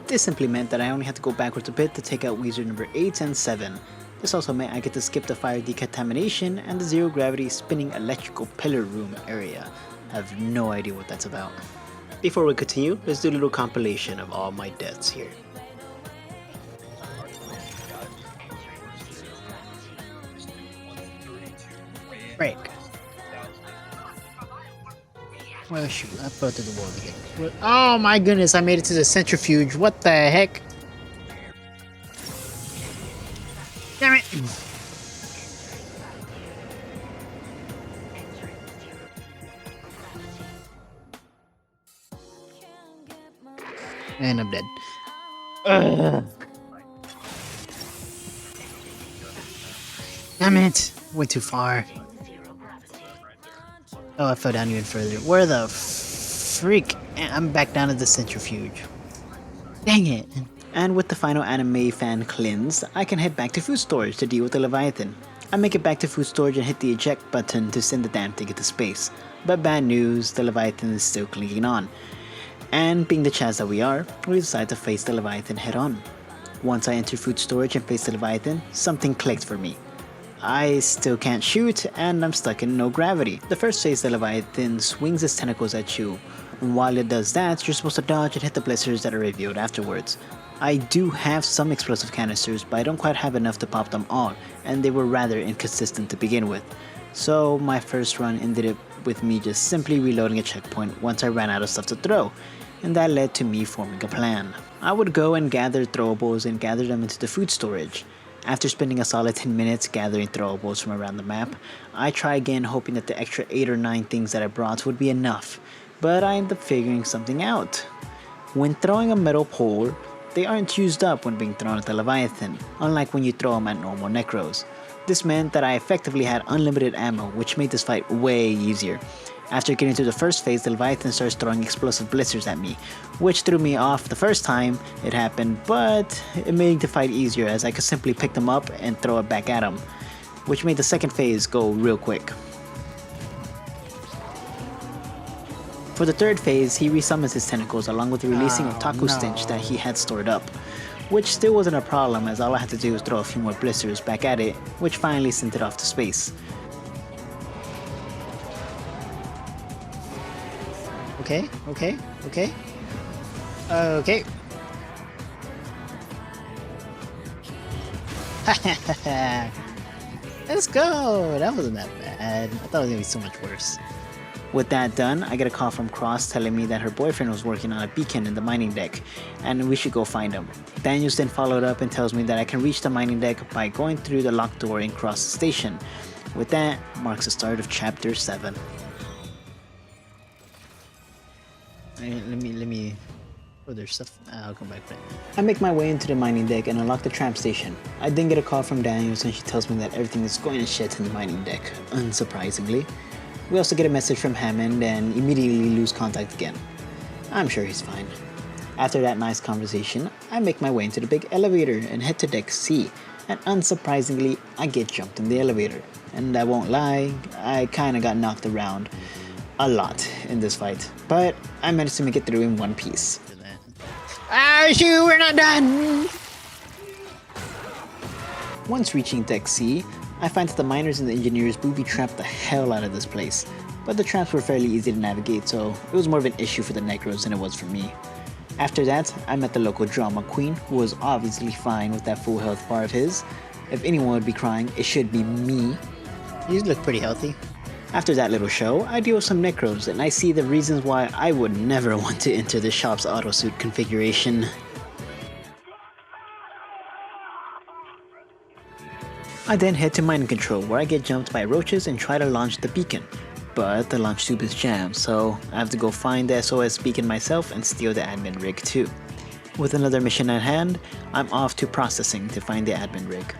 This simply meant that I only had to go backwards a bit to take out Wizard number 8 and 7. This also meant I get to skip the fire decontamination and the zero gravity spinning electrical pillar room area. I have no idea what that's about. Before we continue, let's do a little compilation of all my deaths here. Break. Well, shoot, I fell through the wall again. Oh my goodness, I made it to the centrifuge. What the heck? Damn it! And I'm dead. Ugh. Damn it! Went too far. Oh, I fell down even further. Where the freak? I'm back down at the centrifuge. Dang it. And with the final anime fan cleanse, I can head back to food storage to deal with the Leviathan. I make it back to food storage and hit the eject button to send the damn thing into space. But bad news, the Leviathan is still clinging on. And being the Chaz that we are, we decide to face the Leviathan head on. Once I enter food storage and face the Leviathan, something clicked for me. I still can't shoot, and I'm stuck in no gravity. The first phase, the Leviathan swings its tentacles at you, and while it does that, you're supposed to dodge and hit the blisters that are revealed afterwards. I do have some explosive canisters, but I don't quite have enough to pop them all, and they were rather inconsistent to begin with. So my first run ended up with me just simply reloading a checkpoint once I ran out of stuff to throw, and that led to me forming a plan. I would go and gather throwables and gather them into the food storage. After spending a solid 10 minutes gathering throwables from around the map, I try again hoping that the extra 8 or 9 things that I brought would be enough, but I end up figuring something out. When throwing a metal pole, they aren't used up when being thrown at the Leviathan, unlike when you throw them at normal Necros. This meant that I effectively had unlimited ammo, which made this fight way easier. After getting through the first phase, the Leviathan starts throwing explosive blisters at me, which threw me off the first time it happened, but it made the fight easier as I could simply pick them up and throw it back at him, which made the second phase go real quick. For the third phase, he resummons his tentacles along with releasing a taco stench that he had stored up, which still wasn't a problem as all I had to do was throw a few more blisters back at it, which finally sent it off to space. Okay. Let's go! That wasn't that bad. I thought it was gonna be so much worse. With that done, I get a call from Cross telling me that her boyfriend was working on a beacon in the mining deck, and we should go find him. Daniels then followed up and tells me that I can reach the mining deck by going through the locked door in Cross Station. With that, marks the start of Chapter 7. Let me... Oh, there's stuff. I'll come back to it. I make my way into the mining deck and unlock the tram station. I then get a call from Daniels and she tells me that everything is going to shit in the mining deck, unsurprisingly. We also get a message from Hammond and immediately lose contact again. I'm sure he's fine. After that nice conversation, I make my way into the big elevator and head to deck C, and unsurprisingly, I get jumped in the elevator. And I won't lie, I kinda got knocked around a lot in this fight, but I managed to make it through in one piece. Ah, shoot, we're not done! Once reaching deck C, I find that the miners and the engineers booby trapped the hell out of this place, but the traps were fairly easy to navigate, so it was more of an issue for the Necros than it was for me. After that, I met the local drama queen, who was obviously fine with that full health bar of his. If anyone would be crying, it should be me. You look pretty healthy. After that little show, I deal with some Necros, and I see the reasons why I would never want to enter the shop's autosuit configuration. I then head to mind control, where I get jumped by roaches and try to launch the beacon. But the launch tube is jammed, so I have to go find the SOS beacon myself and steal the admin rig too. With another mission at hand, I'm off to processing to find the admin rig.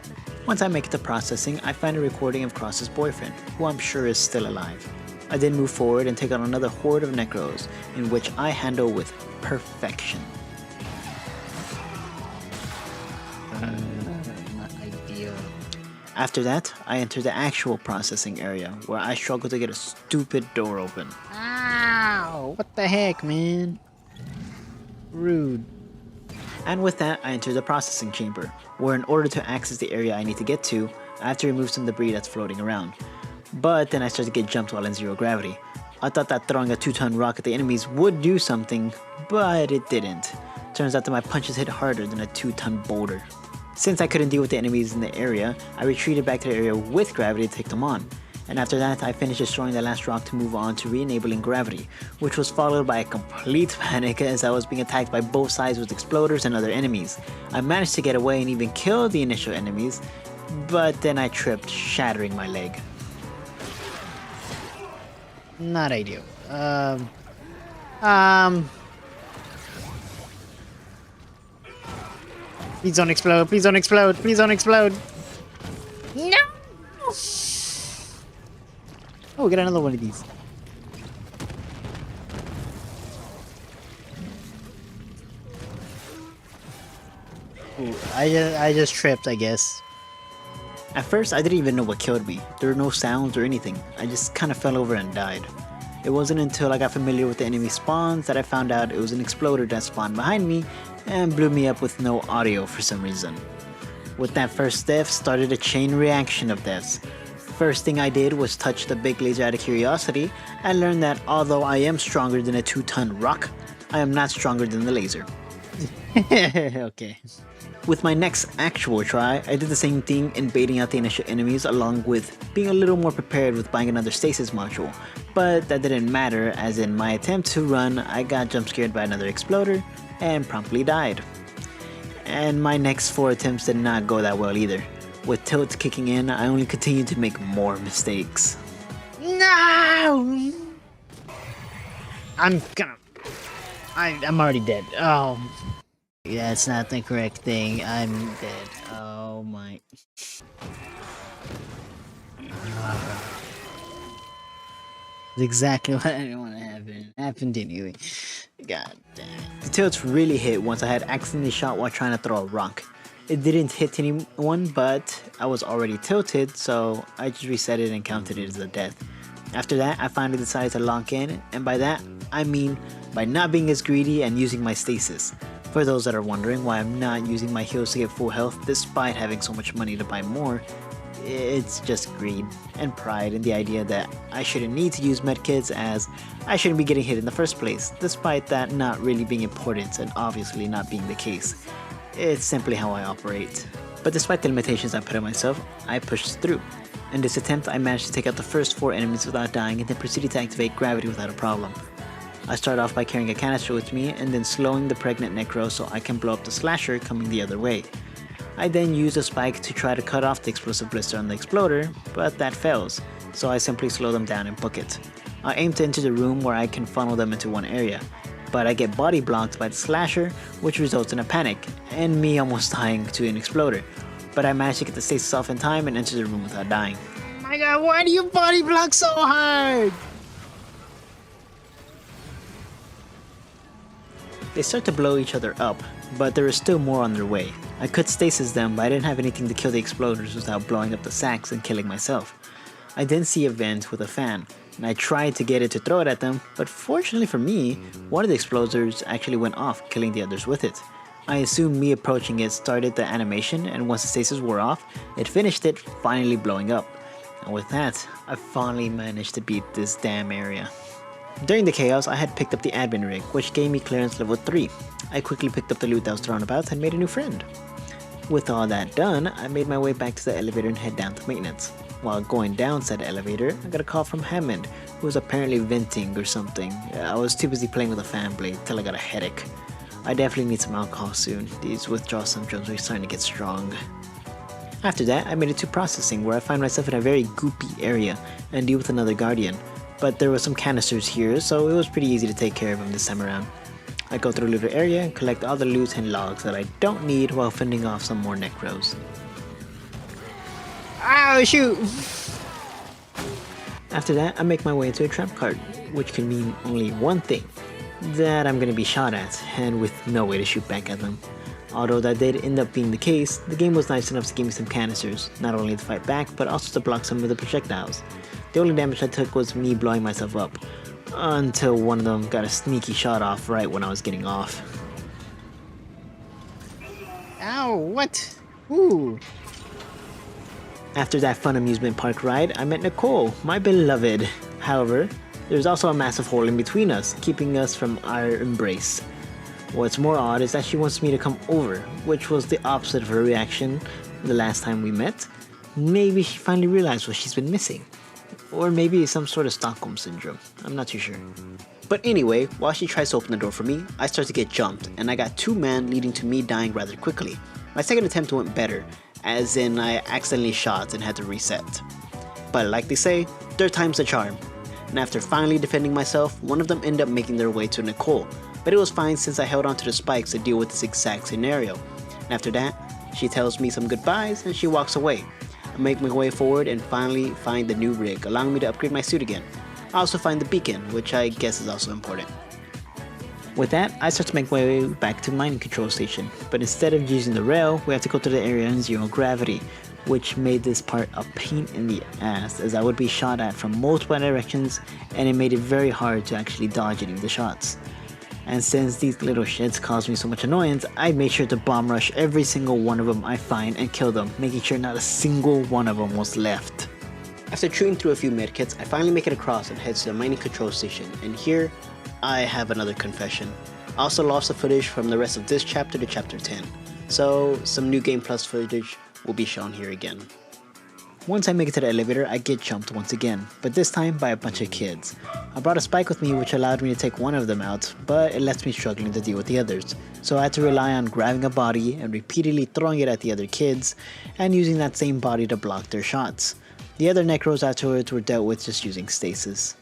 Once I make it to processing, I find a recording of Cross's boyfriend, who I'm sure is still alive. I then move forward and take on another horde of Necros, in which I handle with perfection. Not ideal. After that, I enter the actual processing area, where I struggle to get a stupid door open. Ow! What the heck, man? Rude. And with that, I enter the processing chamber, where in order to access the area I need to get to, I have to remove some debris that's floating around. But then I start to get jumped while in zero gravity. I thought that throwing a 2-ton rock at the enemies would do something, but it didn't. Turns out that my punches hit harder than a 2-ton boulder. Since I couldn't deal with the enemies in the area, I retreated back to the area with gravity to take them on. And after that, I finished destroying the last rock to move on to re-enabling gravity, which was followed by a complete panic as I was being attacked by both sides with exploders and other enemies. I managed to get away and even kill the initial enemies, but then I tripped, shattering my leg. Not ideal. Please don't explode, please don't explode, please don't explode. No! Oh, we got another one of these. Ooh, I just tripped, I guess. At first, I didn't even know what killed me. There were no sounds or anything. I just kind of fell over and died. It wasn't until I got familiar with the enemy spawns that I found out it was an exploder that spawned behind me and blew me up with no audio for some reason. With that first death started a chain reaction of deaths. First thing I did was touch the big laser out of curiosity and learn that although I am stronger than a 2-ton rock, I am not stronger than the laser. Okay. With my next actual try, I did the same thing in baiting out the initial enemies along with being a little more prepared with buying another stasis module, but that didn't matter as in my attempt to run, I got jump scared by another exploder and promptly died. And my next 4 attempts did not go that well either. With tilt kicking in, I only continued to make more mistakes. No! I'm already dead. Oh. That's not the correct thing. I'm dead. Oh my. It's exactly what I didn't want to happen. Happened anyway. God damn it. The tilts really hit once I had accidentally shot while trying to throw a rock. It didn't hit anyone, but I was already tilted, so I just reset it and counted it as a death. After that, I finally decided to lock in, and by that, I mean by not being as greedy and using my stasis. For those that are wondering why I'm not using my heals to get full health despite having so much money to buy more, it's just greed and pride in the idea that I shouldn't need to use medkits as I shouldn't be getting hit in the first place, despite that not really being important and obviously not being the case. It's simply how I operate. But despite the limitations I put on myself, I pushed through. In this attempt, I managed to take out the first 4 enemies without dying and then proceeded to activate gravity without a problem. I start off by carrying a canister with me and then slowing the pregnant necro so I can blow up the slasher coming the other way. I then use a spike to try to cut off the explosive blister on the exploder, but that fails, so I simply slow them down and book it. I aim to enter the room where I can funnel them into one area, but I get body blocked by the slasher, which results in a panic, and me almost dying to an exploder. But I managed to get the stasis off in time and enter the room without dying. Oh my god, why do you body block so hard? They start to blow each other up, but there is still more on their way. I could stasis them, but I didn't have anything to kill the exploders without blowing up the sacks and killing myself. I then see a vent with a fan, and I tried to get it to throw it at them, but fortunately for me, one of the exploders actually went off, killing the others with it. I assume me approaching it started the animation, and once the stasis wore off, it finished it, finally blowing up. And with that, I finally managed to beat this damn area. During the chaos, I had picked up the admin rig, which gave me clearance level 3. I quickly picked up the loot that was thrown about and made a new friend. With all that done, I made my way back to the elevator and head down to maintenance. While going down said elevator, I got a call from Hammond, who was apparently venting or something. I was too busy playing with a fan blade till I got a headache. I definitely need some alcohol soon. These withdrawal symptoms are starting to get strong. After that, I made it to processing, where I find myself in a very goopy area and deal with another guardian. But there were some canisters here, so it was pretty easy to take care of him this time around. I go through a little area and collect all the loot and logs that I don't need while fending off some more necros. Ow, shoot! After that, I make my way into a trap card, which can mean only one thing: that I'm gonna be shot at, and with no way to shoot back at them. Although that did end up being the case, the game was nice enough to give me some canisters, not only to fight back, but also to block some of the projectiles. The only damage I took was me blowing myself up, until one of them got a sneaky shot off right when I was getting off. Ow, what? Ooh. After that fun amusement park ride, I met Nicole, my beloved. However, there's also a massive hole in between us, keeping us from our embrace. What's more odd is that she wants me to come over, which was the opposite of her reaction the last time we met. Maybe she finally realized what she's been missing. Or maybe it's some sort of Stockholm syndrome. I'm not too sure. But anyway, while she tries to open the door for me, I start to get jumped, and I got 2 men leading to me dying rather quickly. My second attempt went better, as in I accidentally shot and had to reset. But like they say, third time's the charm. And after finally defending myself, one of them ended up making their way to Nicole, but it was fine since I held onto the spikes to deal with this exact scenario. And after that, she tells me some goodbyes and she walks away. I make my way forward and finally find the new rig, allowing me to upgrade my suit again. I also find the beacon, which I guess is also important. With that, I start to make my way back to mining control station, but instead of using the rail, we have to go to the area in 0 gravity, which made this part a pain in the ass as I would be shot at from multiple directions, and it made it very hard to actually dodge any of the shots. And since these little shits caused me so much annoyance, I made sure to bomb rush every single one of them I find and kill them, making sure not a single one of them was left. After chewing through a few medkits, I finally make it across and head to the mining control station, and here, I have another confession. I also lost the footage from the rest of this chapter to chapter 10, so some new game plus footage will be shown here again. Once I make it to the elevator, I get jumped once again, but this time by a bunch of kids. I brought a spike with me which allowed me to take one of them out, but it left me struggling to deal with the others. So I had to rely on grabbing a body and repeatedly throwing it at the other kids, and using that same body to block their shots. The other necros afterwards were dealt with just using stasis.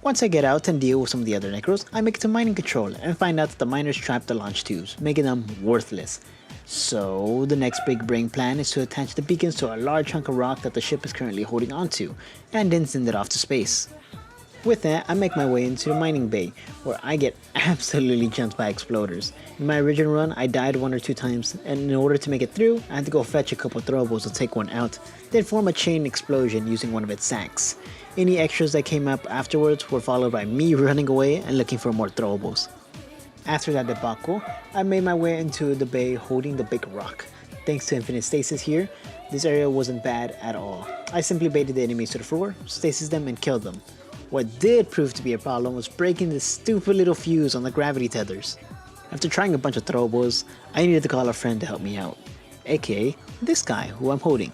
Once I get out and deal with some of the other necros, I make it to mining control and find out that the miners trapped the launch tubes, making them worthless. So the next big brain plan is to attach the beacons to a large chunk of rock that the ship is currently holding onto, and then send it off to space. With that, I make my way into the mining bay, where I get absolutely jumped by exploders. In my original run, I died 1 or 2 times, and in order to make it through, I had to go fetch a couple throwables to take one out, then form a chain explosion using one of its sacks. Any extras that came up afterwards were followed by me running away and looking for more throwables. After that debacle, I made my way into the bay holding the big rock. Thanks to infinite stasis here, this area wasn't bad at all. I simply baited the enemies to the floor, stasis them, and killed them. What did prove to be a problem was breaking this stupid little fuse on the gravity tethers. After trying a bunch of throwables, I needed to call a friend to help me out, aka this guy who I'm holding.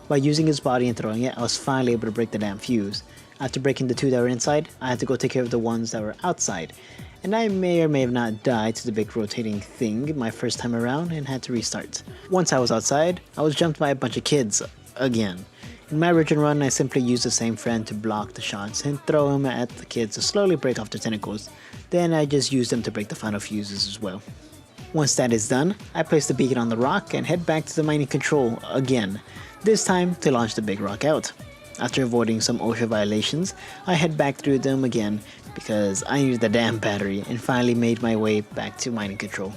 By using his body and throwing it, I was finally able to break the damn fuse. After breaking the 2 that were inside, I had to go take care of the ones that were outside. And I may or may have not died to the big rotating thing my first time around and had to restart. Once I was outside, I was jumped by a bunch of kids, again. In my original run, I simply used the same friend to block the shots and throw him at the kids to slowly break off their tentacles. Then I just used them to break the final fuses as well. Once that is done, I place the beacon on the rock and head back to the mining control again, this time to launch the big rock out. After avoiding some OSHA violations, I head back through them again because I needed the damn battery, and finally made my way back to mining control.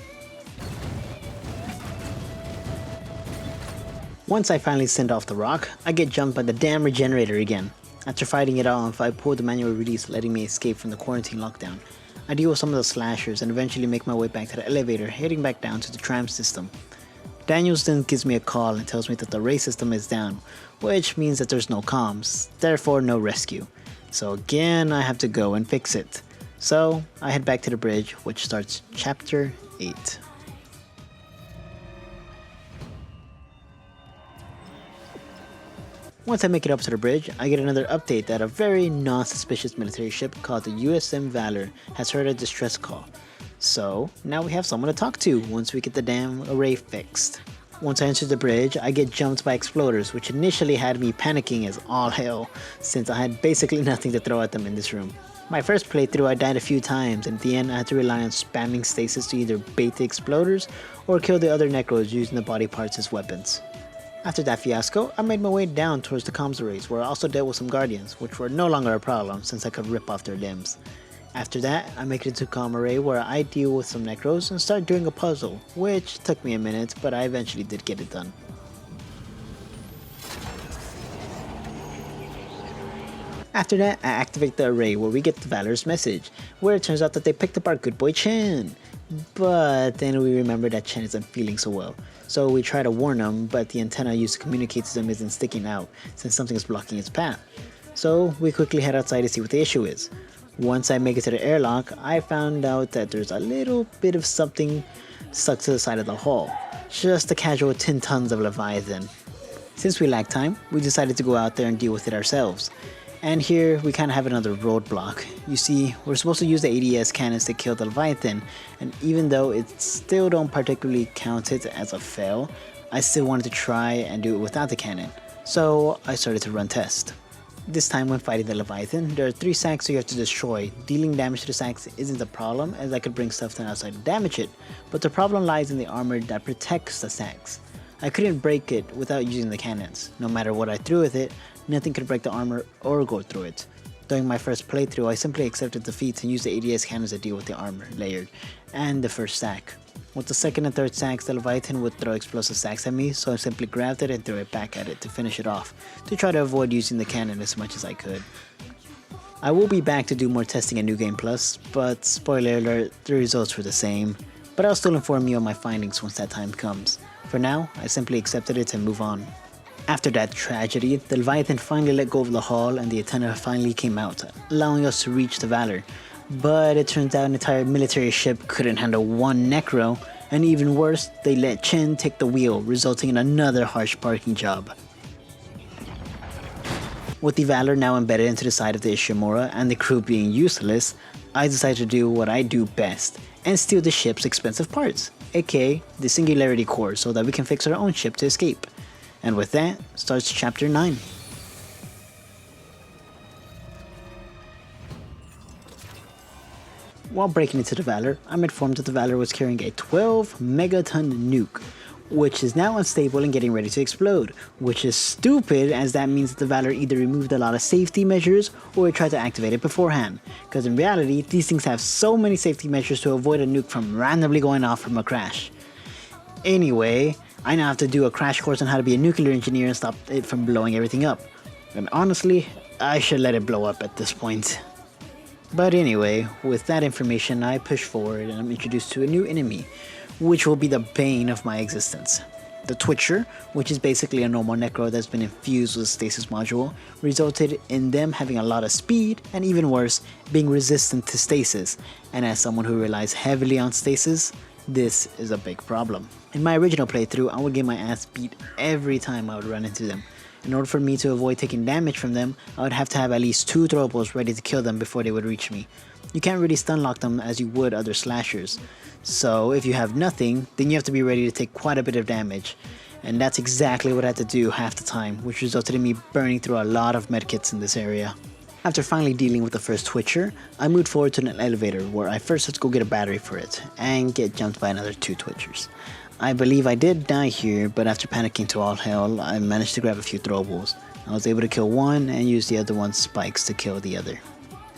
Once I finally send off the rock, I get jumped by the damn regenerator again. After fighting it off, I pull the manual release, letting me escape from the quarantine lockdown. I deal with some of the slashers and eventually make my way back to the elevator, heading back down to the tram system. Daniels then gives me a call and tells me that the ray system is down, which means that there's no comms, therefore no rescue. So again, I have to go and fix it. So I head back to the bridge, which starts chapter 8. Once I make it up to the bridge, I get another update that a very non-suspicious military ship called the USM Valor has heard a distress call. So now we have someone to talk to once we get the damn array fixed. Once I enter the bridge, I get jumped by exploders, which initially had me panicking as all hell, since I had basically nothing to throw at them in this room. My first playthrough I died a few times, and at the end I had to rely on spamming stasis to either bait the exploders or kill the other necros using the body parts as weapons. After that fiasco, I made my way down towards the comms arrays, where I also dealt with some guardians, which were no longer a problem since I could rip off their limbs. After that, I make it into comm array where I deal with some necros and start doing a puzzle, which took me a minute, but I eventually did get it done. After that, I activate the array where we get the Valor's message, where it turns out that they picked up our good boy Chen. But then we remember that Chen isn't feeling so well, so we try to warn him, but the antenna used to communicate to them isn't sticking out since something is blocking its path. So we quickly head outside to see what the issue is. Once I make it to the airlock, I found out that there's a little bit of something stuck to the side of the hull, just a casual 10 tons of Leviathan. Since we lack time, we decided to go out there and deal with it ourselves. And here we kind of have another roadblock. You see, we're supposed to use the ADS cannons to kill the Leviathan, and even though it still don't particularly count it as a fail, I still wanted to try and do it without the cannon. So I started to run tests. This time when fighting the Leviathan, there are 3 sacks you have to destroy. Dealing damage to the sacks isn't a problem, as I could bring stuff from outside to damage it, but the problem lies in the armor that protects the sacks. I couldn't break it without using the cannons. No matter what I threw with it, nothing could break the armor or go through it. During my first playthrough, I simply accepted defeat and used the ADS cannons to deal with the armor layered and the first sack. With the second and third sacks, the Leviathan would throw explosive sacks at me, so I simply grabbed it and threw it back at it to finish it off, to try to avoid using the cannon as much as I could. I will be back to do more testing in New Game Plus, but spoiler alert, the results were the same. But I'll still inform you of my findings once that time comes. For now, I simply accepted it and move on. After that tragedy, the Leviathan finally let go of the hull and the antenna finally came out, allowing us to reach the Valor. But it turns out an entire military ship couldn't handle one necro, and even worse, they let Chen take the wheel, resulting in another harsh parking job. With the Valor now embedded into the side of the Ishimura and the crew being useless, I decided to do what I do best, and steal the ship's expensive parts, aka the Singularity Core, so that we can fix our own ship to escape. And with that, starts chapter 9. While breaking into the Valor, I'm informed that the Valor was carrying a 12 megaton nuke, which is now unstable and getting ready to explode, which is stupid as that means that the Valor either removed a lot of safety measures or it tried to activate it beforehand, because in reality these things have so many safety measures to avoid a nuke from randomly going off from a crash. Anyway, I now have to do a crash course on how to be a nuclear engineer and stop it from blowing everything up, and honestly, I should let it blow up at this point. But anyway, with that information I push forward and I'm introduced to a new enemy, which will be the bane of my existence. The Twitcher, which is basically a normal necro that's been infused with a stasis module, resulted in them having a lot of speed and even worse, being resistant to stasis, and as someone who relies heavily on stasis, this is a big problem. In my original playthrough, I would get my ass beat every time I would run into them. In order for me to avoid taking damage from them, I would have to have at least 2 throwables ready to kill them before they would reach me. You can't really stun lock them as you would other slashers. So if you have nothing, then you have to be ready to take quite a bit of damage. And that's exactly what I had to do half the time, which resulted in me burning through a lot of medkits in this area. After finally dealing with the first Twitcher, I moved forward to an elevator where I first had to go get a battery for it, and get jumped by another 2 Twitchers. I believe I did die here, but after panicking to all hell, I managed to grab a few throwables. I was able to kill one and use the other one's spikes to kill the other.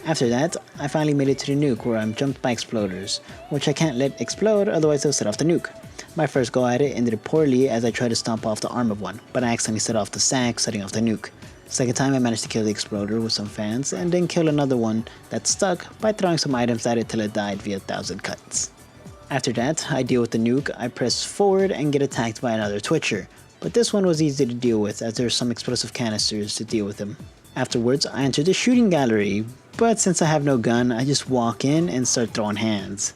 After that, I finally made it to the nuke where I'm jumped by exploders, which I can't let explode otherwise they'll set off the nuke. My first go at it ended poorly as I tried to stomp off the arm of one, but I accidentally set off the sack, setting off the nuke. Second time I managed to kill the exploder with some fans and then kill another one that stuck by throwing some items at it till it died via 1,000 cuts. After that, I deal with the nuke, I press forward and get attacked by another Twitcher, but this one was easy to deal with as there are some explosive canisters to deal with him. Afterwards, I enter the shooting gallery, but since I have no gun, I just walk in and start throwing hands.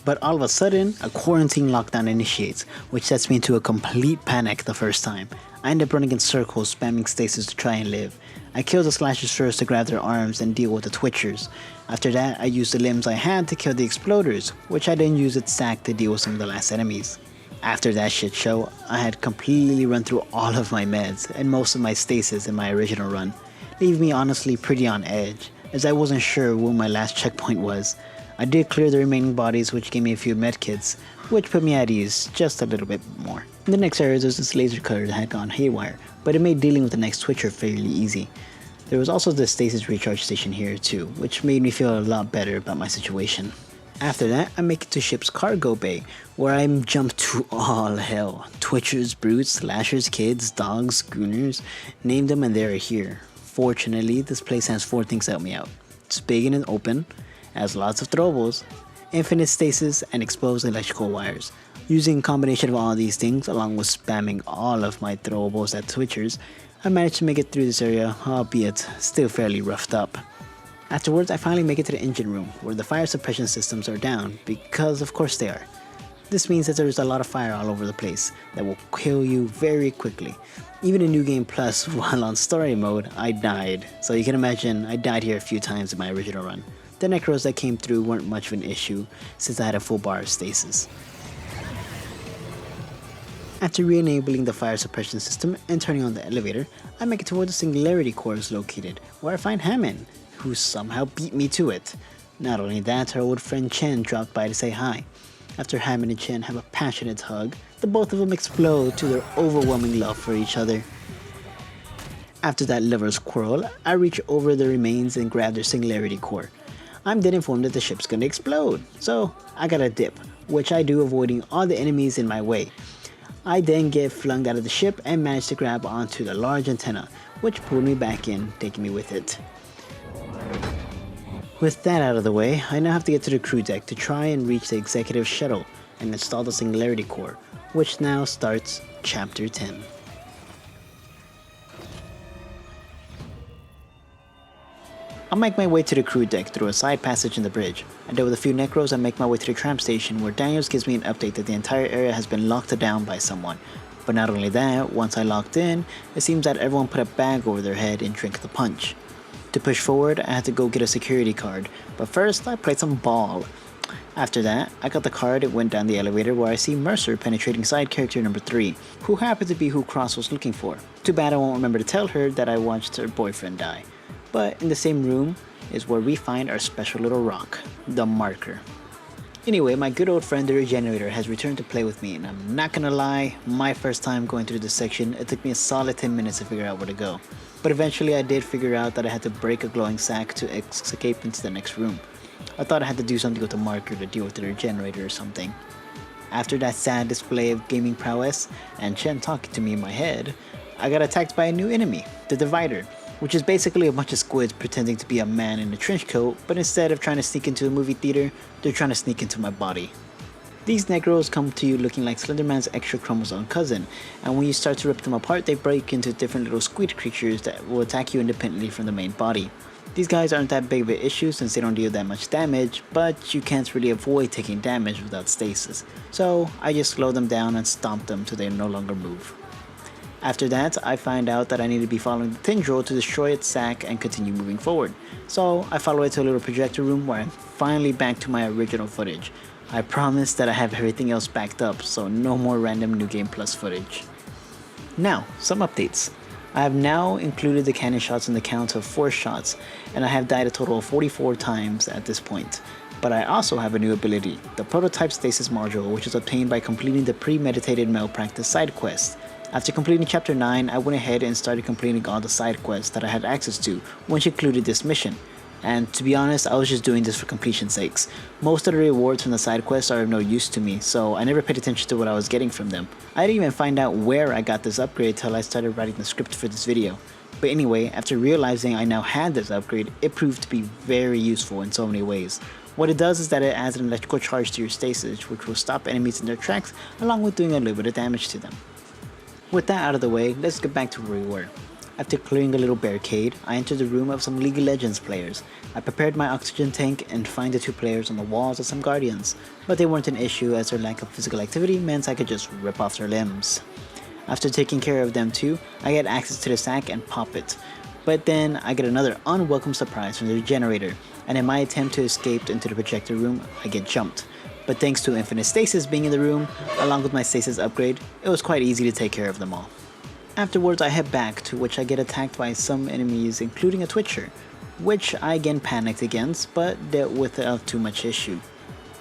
But all of a sudden, a quarantine lockdown initiates, which sets me into a complete panic the first time. I end up running in circles, spamming stasis to try and live. I kill the slashers first to grab their arms and deal with the Twitchers. After that, I use the limbs I had to kill the exploders, which I then use its sack to deal with some of the last enemies. After that shit show, I had completely run through all of my meds and most of my stasis in my original run, leaving me honestly pretty on edge, as I wasn't sure where my last checkpoint was. I did clear the remaining bodies, which gave me a few medkits, which put me at ease just a little bit more. In the next area there was this laser cutter that had gone haywire, but it made dealing with the next Twitcher fairly easy. There was also the stasis recharge station here too, which made me feel a lot better about my situation. After that, I make it to ship's cargo bay, where I'm jumped to all hell. Twitchers, brutes, slashers, kids, dogs, gooners, name them and they're here. Fortunately, this place has 4 things to help me out. It's big and open, has lots of throwables, infinite stasis, and exposed electrical wires. Using a combination of all these things, along with spamming all of my throwables at Twitchers, I managed to make it through this area, albeit still fairly roughed up. Afterwards, I finally make it to the engine room, where the fire suppression systems are down, because of course they are. This means that there's a lot of fire all over the place that will kill you very quickly. Even in New Game Plus, while on story mode, I died, so you can imagine I died here a few times in my original run. The necros that came through weren't much of an issue, since I had a full bar of stasis. After re-enabling the fire suppression system and turning on the elevator, I make it to where the Singularity Core is located, where I find Hammond, who somehow beat me to it. Not only that, our old friend Chen dropped by to say hi. After Hammond and Chen have a passionate hug, the both of them explode to their overwhelming love for each other. After that lover's quarrel, I reach over the remains and grab their Singularity Core. I'm then informed that the ship's gonna explode, so I gotta dip, which I do avoiding all the enemies in my way. I then get flung out of the ship and manage to grab onto the large antenna, which pulled me back in, taking me with it. With that out of the way, I now have to get to the crew deck to try and reach the executive shuttle and install the Singularity Core, which now starts Chapter 10. I'll make my way to the crew deck through a side passage in the bridge. I deal with a few necros and make my way to the tram station where Daniels gives me an update that the entire area has been locked down by someone. But not only that, once I locked in, it seems that everyone put a bag over their head and drank the punch. To push forward, I had to go get a security card, but first I played some ball. After that, I got the card and went down the elevator where I see Mercer penetrating side character number 3, who happened to be who Cross was looking for. Too bad I won't remember to tell her that I watched her boyfriend die. But in the same room is where we find our special little rock, the marker. Anyway, my good old friend the Regenerator has returned to play with me, and I'm not gonna lie, my first time going through this section, it took me a solid 10 minutes to figure out where to go. But eventually I did figure out that I had to break a glowing sack to escape into the next room. I thought I had to do something with the marker to deal with the Regenerator or something. After that sad display of gaming prowess, and Chen talking to me in my head, I got attacked by a new enemy, the Divider, which is basically a bunch of squids pretending to be a man in a trench coat, but instead of trying to sneak into a movie theater, they're trying to sneak into my body. These Negros come to you looking like Slenderman's extra chromosome cousin, and when you start to rip them apart, they break into different little squid creatures that will attack you independently from the main body. These guys aren't that big of an issue since they don't deal that much damage, but you can't really avoid taking damage without stasis, so I just slow them down and stomp them till they no longer move. After that, I find out that I need to be following the tendril to destroy its sack and continue moving forward. So I follow it to a little projector room where I'm finally back to my original footage. I promise that I have everything else backed up, so no more random New Game Plus footage. Now, some updates. I have now included the cannon shots in the count of 4 shots, and I have died a total of 44 times at this point. But I also have a new ability, the Prototype Stasis module, which is obtained by completing the premeditated malpractice side quest. After completing chapter 9, I went ahead and started completing all the side quests that I had access to once I concluded this mission. And to be honest, I was just doing this for completion's sakes. Most of the rewards from the side quests are of no use to me, so I never paid attention to what I was getting from them. I didn't even find out where I got this upgrade till I started writing the script for this video. But anyway, after realizing I now had this upgrade, it proved to be very useful in so many ways. What it does is that it adds an electrical charge to your stasis, which will stop enemies in their tracks, along with doing a little bit of damage to them. With that out of the way, let's get back to where we were. After clearing a little barricade, I entered the room of some League of Legends players. I prepared my oxygen tank and find the two players on the walls as some guardians, but they weren't an issue as their lack of physical activity meant I could just rip off their limbs. After taking care of them too, I get access to the sack and pop it. But then I get another unwelcome surprise from the generator, and in my attempt to escape into the projector room, I get jumped. But thanks to infinite stasis being in the room, along with my stasis upgrade, it was quite easy to take care of them all. Afterwards, I head back, to which I get attacked by some enemies, including a Twitcher, which I again panicked against, but dealt with without too much issue.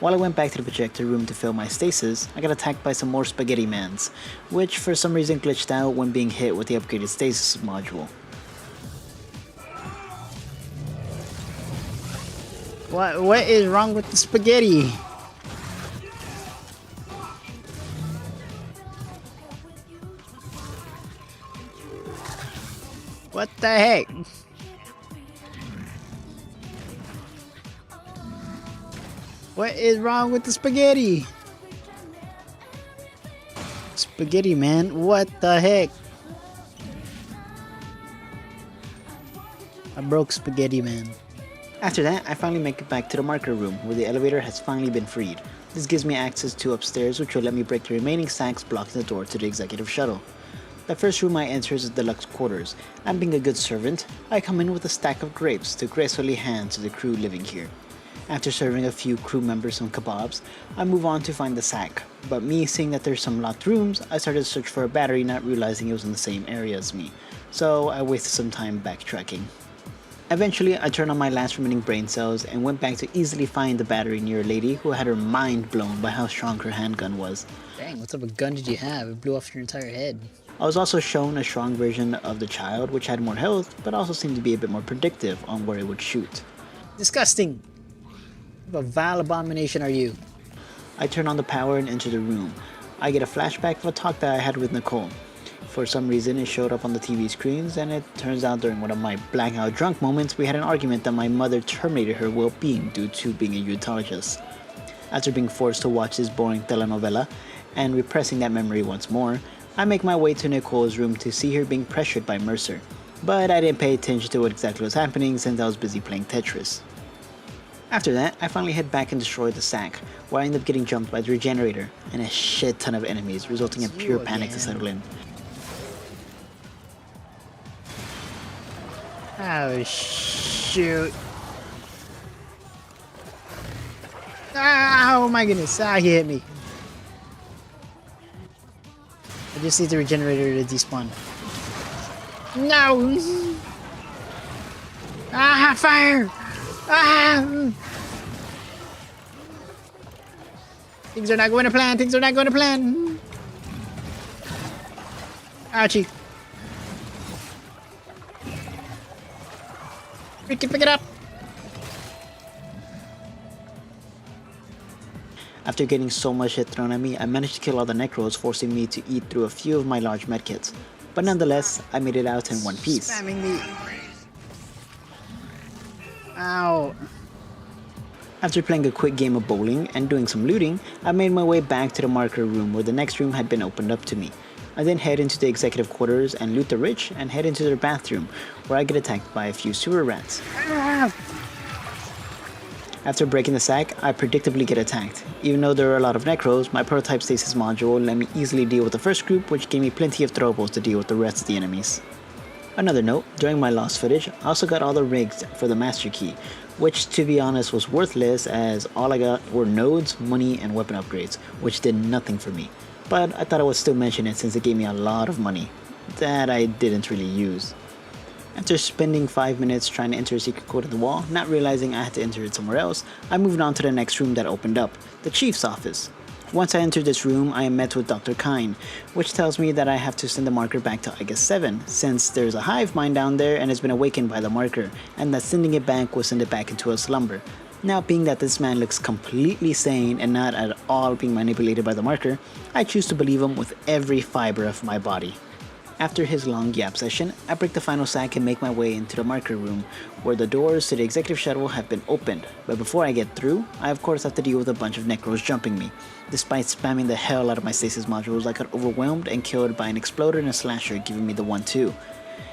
While I went back to the projector room to fill my stasis, I got attacked by some more spaghetti mans, which for some reason glitched out when being hit with the upgraded stasis module. What is wrong with the spaghetti? What the heck? What is wrong with the spaghetti? Spaghetti man, what the heck? I broke spaghetti man. After that, I finally make it back to the marker room where the elevator has finally been freed. This gives me access to upstairs, which will let me break the remaining sacks blocking the door to the executive shuttle. The first room I enter is the deluxe quarters, and being a good servant, I come in with a stack of grapes to gracefully hand to the crew living here. After serving a few crew members some kebabs, I move on to find the sack, but me seeing that there's some locked rooms, I started to search for a battery not realizing it was in the same area as me, so I wasted some time backtracking. Eventually, I turned on my last remaining brain cells and went back to easily find the battery near a lady who had her mind blown by how strong her handgun was. Dang, what type of gun did you have? It blew off your entire head. I was also shown a strong version of the child which had more health but also seemed to be a bit more predictive on where it would shoot. Disgusting! What a vile abomination are you? I turn on the power and enter the room. I get a flashback of a talk that I had with Nicole. For some reason it showed up on the TV screens, and it turns out during one of my blackout drunk moments we had an argument that my mother terminated her well-being due to being a unitologist. After being forced to watch this boring telenovela and repressing that memory once more, I make my way to Nicole's room to see her being pressured by Mercer, but I didn't pay attention to what exactly was happening since I was busy playing Tetris. After that, I finally head back and destroy the sack, where I end up getting jumped by the regenerator and a shit ton of enemies, resulting in pure panic to settle in. Oh, shoot. Ah, oh my goodness, he hit me. I just need the regenerator to despawn. No! Ah, fire! Ah! Things are not going to plan, things are not going to plan. Ouchie. Pick it up! After getting so much hit thrown at me, I managed to kill all the necros, forcing me to eat through a few of my large medkits. But nonetheless, I made it out in one piece. Spamming me. Ow. After playing a quick game of bowling and doing some looting, I made my way back to the marker room where the next room had been opened up to me. I then head into the executive quarters and loot the rich and head into their bathroom, where I get attacked by a few sewer rats. After breaking the sack, I predictably get attacked. Even though there are a lot of necros, my prototype stasis module let me easily deal with the first group, which gave me plenty of troubles to deal with the rest of the enemies. Another note, during my lost footage, I also got all the rigs for the master key, which to be honest was worthless as all I got were nodes, money, and weapon upgrades, which did nothing for me. But I thought I would still mention it since it gave me a lot of money that I didn't really use. After spending 5 minutes trying to enter a secret code in the wall, not realizing I had to enter it somewhere else, I moved on to the next room that opened up, the chief's office. Once I enter this room, I am met with Dr. Kine, which tells me that I have to send the marker back to Igus 7, since there's a hive mind down there and has been awakened by the marker, and that sending it back will send it back into a slumber. Now, being that this man looks completely sane and not at all being manipulated by the marker, I choose to believe him with every fiber of my body. After his long yap session, I break the final sack and make my way into the marker room, where the doors to the executive shuttle have been opened. But before I get through, I of course have to deal with a bunch of necros jumping me. Despite spamming the hell out of my stasis modules, I got overwhelmed and killed by an exploder and a slasher giving me the 1-2.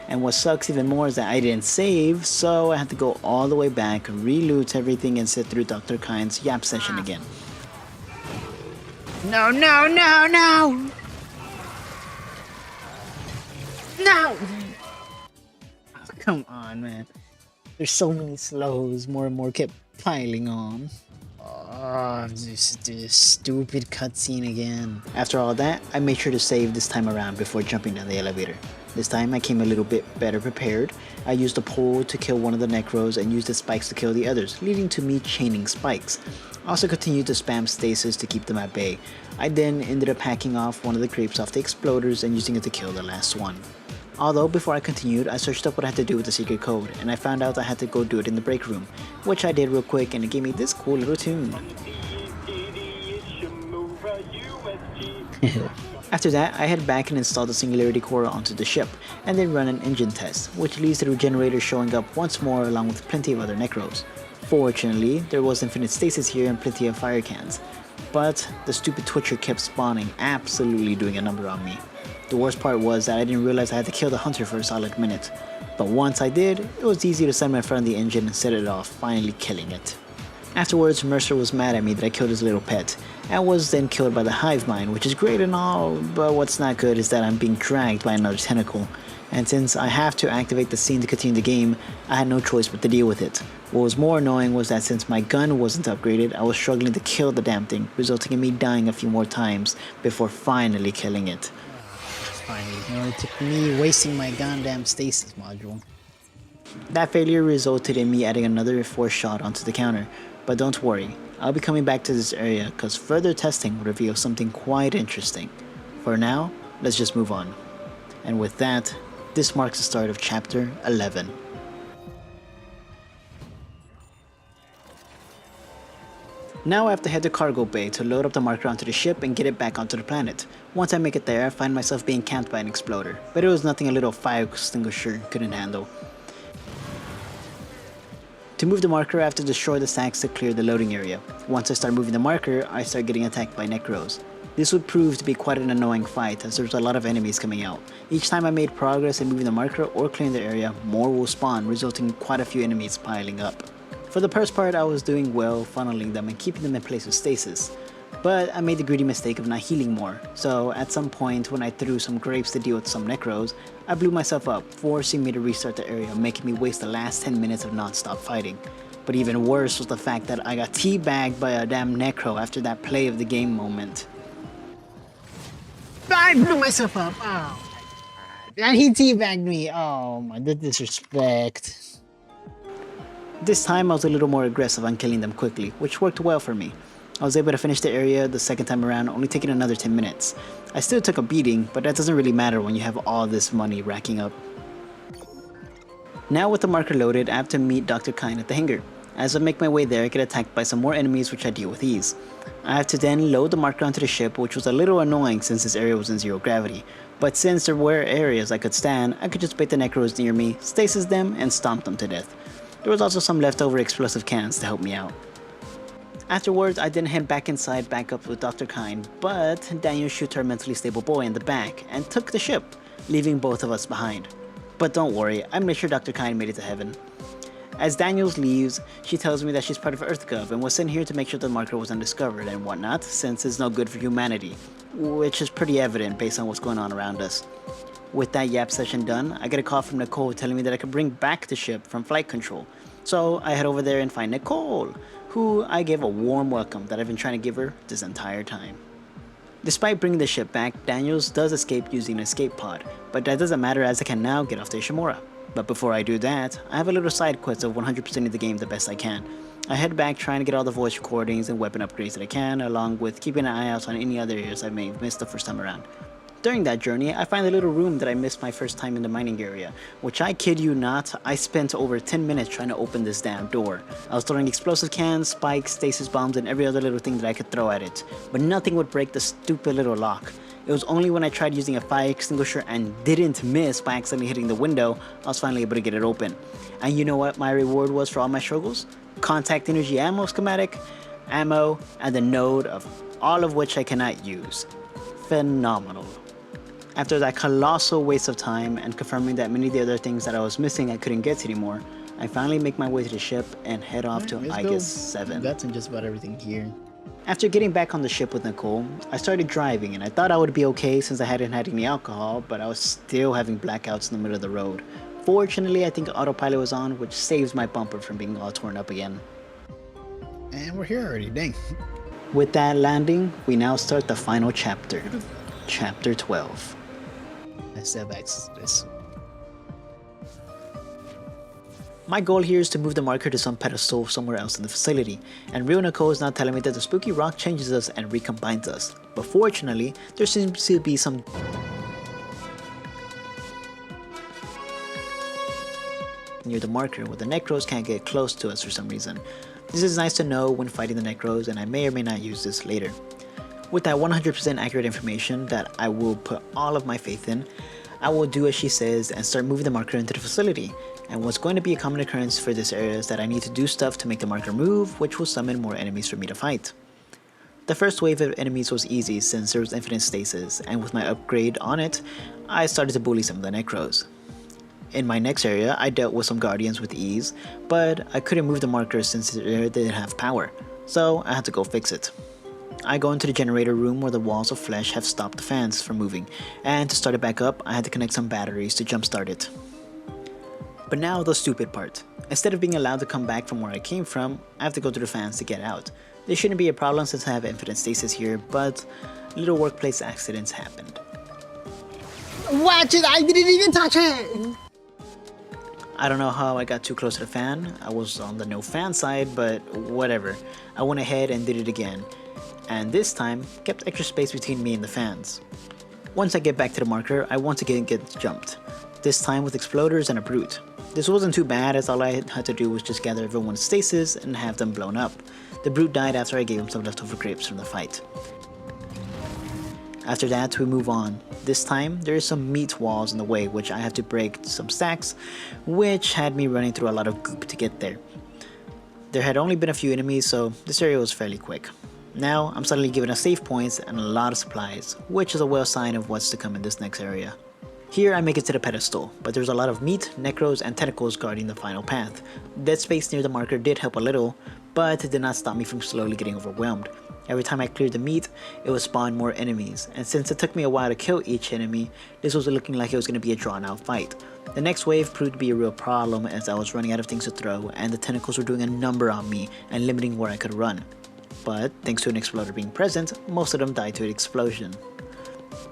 And what sucks even more is that I didn't save, so I had to go all the way back, re-loot everything and sit through Dr. Kine's yap session again. No, no, no, no! No! Oh, come on, man. There's so many slows, more and more kept piling on. Oh, this stupid cutscene again. After all that, I made sure to save this time around before jumping down the elevator. This time I came a little bit better prepared. I used a pole to kill one of the necros and used the spikes to kill the others, leading to me chaining spikes. I also continued to spam stasis to keep them at bay. I then ended up hacking off one of the creeps off the exploders and using it to kill the last one. Although before I continued, I searched up what I had to do with the secret code, and I found out I had to go do it in the break room, which I did real quick, and it gave me this cool little tune. After that, I head back and install the Singularity Core onto the ship, and then run an engine test, which leads to the regenerator showing up once more along with plenty of other necros. Fortunately, there was infinite stasis here and plenty of fire cans, but the stupid Twitcher kept spawning, absolutely doing a number on me. The worst part was that I didn't realize I had to kill the hunter for a solid minute, but once I did, it was easy to send my friend the engine and set it off, finally killing it. Afterwards, Mercer was mad at me that I killed his little pet, and was then killed by the hive mind, which is great and all, but what's not good is that I'm being dragged by another tentacle, and since I have to activate the scene to continue the game, I had no choice but to deal with it. What was more annoying was that since my gun wasn't upgraded, I was struggling to kill the damn thing, resulting in me dying a few more times before finally killing it. Finally, it took me wasting my goddamn stasis module. That failure resulted in me adding another force shot onto the counter, but don't worry, I'll be coming back to this area because further testing will reveal something quite interesting. For now, let's just move on. And with that, this marks the start of Chapter 11. Now I have to head to cargo bay to load up the marker onto the ship and get it back onto the planet. Once I make it there, I find myself being camped by an exploder, but it was nothing a little fire extinguisher couldn't handle. To move the marker, I have to destroy the stacks to clear the loading area. Once I start moving the marker, I start getting attacked by necros. This would prove to be quite an annoying fight as there's a lot of enemies coming out. Each time I made progress in moving the marker or clearing the area, more will spawn, resulting in quite a few enemies piling up. For the first part, I was doing well funneling them and keeping them in place with stasis, but I made the greedy mistake of not healing more, so at some point when I threw some grapes to deal with some necros, I blew myself up, forcing me to restart the area, making me waste the last 10 minutes of non-stop fighting. But even worse was the fact that I got teabagged by a damn necro after that play of the game moment. I blew myself up, oh my god, and he teabagged me, oh my, the disrespect. This time I was a little more aggressive on killing them quickly, which worked well for me. I was able to finish the area the second time around, only taking another 10 minutes. I still took a beating, but that doesn't really matter when you have all this money racking up. Now with the marker loaded, I have to meet Dr. Kine at the hangar. As I make my way there, I get attacked by some more enemies which I deal with ease. I have to then load the marker onto the ship, which was a little annoying since this area was in zero gravity. But since there were areas I could stand, I could just bait the necros near me, stasis them, and stomp them to death. There was also some leftover explosive cans to help me out. Afterwards, I then head back inside back up with Dr. Kine, but Daniel shot her mentally stable boy in the back and took the ship, leaving both of us behind. But don't worry, I made sure Dr. Kine made it to heaven. As Daniels leaves, she tells me that she's part of EarthGov and was sent here to make sure the marker was undiscovered and whatnot, since it's no good for humanity, which is pretty evident based on what's going on around us. With that yap session done, I get a call from Nicole telling me that I could bring back the ship from flight control. So I head over there and find Nicole, who I gave a warm welcome that I've been trying to give her this entire time. Despite bringing the ship back, Daniels does escape using an escape pod, but that doesn't matter as I can now get off to Ishimura. But before I do that, I have a little side quest of 100%ing the game the best I can. I head back trying to get all the voice recordings and weapon upgrades that I can, along with keeping an eye out on any other areas I may have missed the first time around. During that journey, I find a little room that I missed my first time in the mining area, which I kid you not, I spent over 10 minutes trying to open this damn door. I was throwing explosive cans, spikes, stasis bombs, and every other little thing that I could throw at it, but nothing would break the stupid little lock. It was only when I tried using a fire extinguisher and didn't miss by accidentally hitting the window, I was finally able to get it open. And you know what my reward was for all my struggles? Contact energy ammo schematic, ammo, and the node of all of which I cannot use. Phenomenal. After that colossal waste of time and confirming that many of the other things that I was missing I couldn't get to anymore, I finally make my way to the ship and head off to Let's I go. guess 7. That's just about everything here. After getting back on the ship with Nicole, I started driving and I thought I would be okay since I hadn't had any alcohol, but I was still having blackouts in the middle of the road. Fortunately, I think autopilot was on, which saves my bumper from being all torn up again. And we're here already, dang. With that landing, we now start the final chapter. Chapter 12. I said this. My goal here is to move the marker to some pedestal somewhere else in the facility, and real Nicole is now telling me that the spooky rock changes us and recombines us. But fortunately, there seems to be some near the marker where the Necros can't get close to us for some reason. This is nice to know when fighting the Necros, and I may or may not use this later. With that 100% accurate information that I will put all of my faith in, I will do as she says and start moving the marker into the facility. And what's going to be a common occurrence for this area is that I need to do stuff to make the marker move, which will summon more enemies for me to fight. The first wave of enemies was easy since there was infinite stasis, and with my upgrade on it, I started to bully some of the Necros. In my next area, I dealt with some Guardians with ease, but I couldn't move the marker since the area didn't have power, so I had to go fix it. I go into the generator room where the walls of flesh have stopped the fans from moving, and to start it back up, I had to connect some batteries to jumpstart it. But now the stupid part. Instead of being allowed to come back from where I came from, I have to go through the fans to get out. This shouldn't be a problem since I have infinite stasis here, but little workplace accidents happened. Watch it! I didn't even touch it! I don't know how I got too close to the fan. I was on the no fan side, but whatever. I went ahead and did it again, and this time kept extra space between me and the fans. Once I get back to the marker, I once again get jumped, this time with exploders and a brute. This wasn't too bad as all I had to do was just gather everyone's stasis and have them blown up. The brute died after I gave him some leftover grapes from the fight. After that, we move on. This time, there is some meat walls in the way which I have to break some stacks, which had me running through a lot of goop to get there. There had only been a few enemies, so this area was fairly quick. Now, I'm suddenly given a save points and a lot of supplies, which is a well sign of what's to come in this next area. Here I make it to the pedestal, but there's a lot of meat, necros, and tentacles guarding the final path. Dead space near the marker did help a little, but it did not stop me from slowly getting overwhelmed. Every time I cleared the meat, it would spawn more enemies, and since it took me a while to kill each enemy, this was looking like it was going to be a drawn out fight. The next wave proved to be a real problem as I was running out of things to throw, and the tentacles were doing a number on me and limiting where I could run. But thanks to an exploder being present, most of them died to an explosion.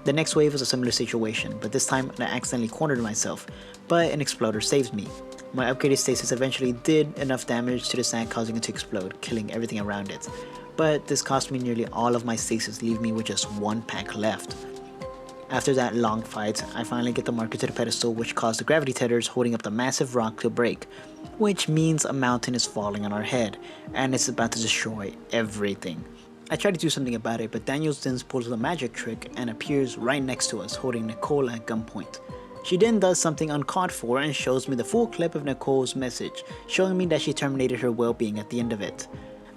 The next wave was a similar situation, but this time I accidentally cornered myself, but an exploder saved me. My upgraded stasis eventually did enough damage to the sack, causing it to explode, killing everything around it. But this cost me nearly all of my stasis, leaving me with just one pack left. After that long fight, I finally get the marker to the pedestal, which caused the gravity tethers holding up the massive rock to break, which means a mountain is falling on our head, and it's about to destroy everything. I try to do something about it, but Daniel then pulls a magic trick and appears right next to us, holding Nicole at gunpoint. She then does something uncalled for and shows me the full clip of Nicole's message, showing me that she terminated her well-being at the end of it.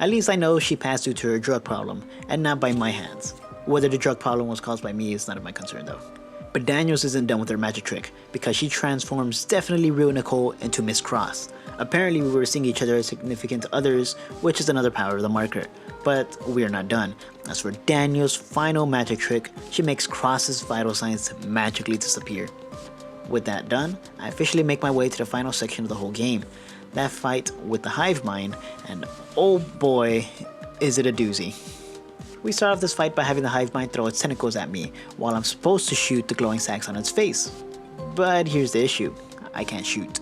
At least I know she passed due to her drug problem, and not by my hands. Whether the drug problem was caused by me is none of my concern though. But Daniels isn't done with her magic trick, because she transforms definitely real Nicole into Miss Cross. Apparently we were seeing each other as significant others, which is another power of the marker. But we are not done. As for Daniel's final magic trick, she makes Cross's vital signs magically disappear. With that done, I officially make my way to the final section of the whole game. That fight with the hive mind, and oh boy, is it a doozy. We start off this fight by having the hive mind throw its tentacles at me, while I'm supposed to shoot the glowing sacks on its face. But here's the issue, I can't shoot.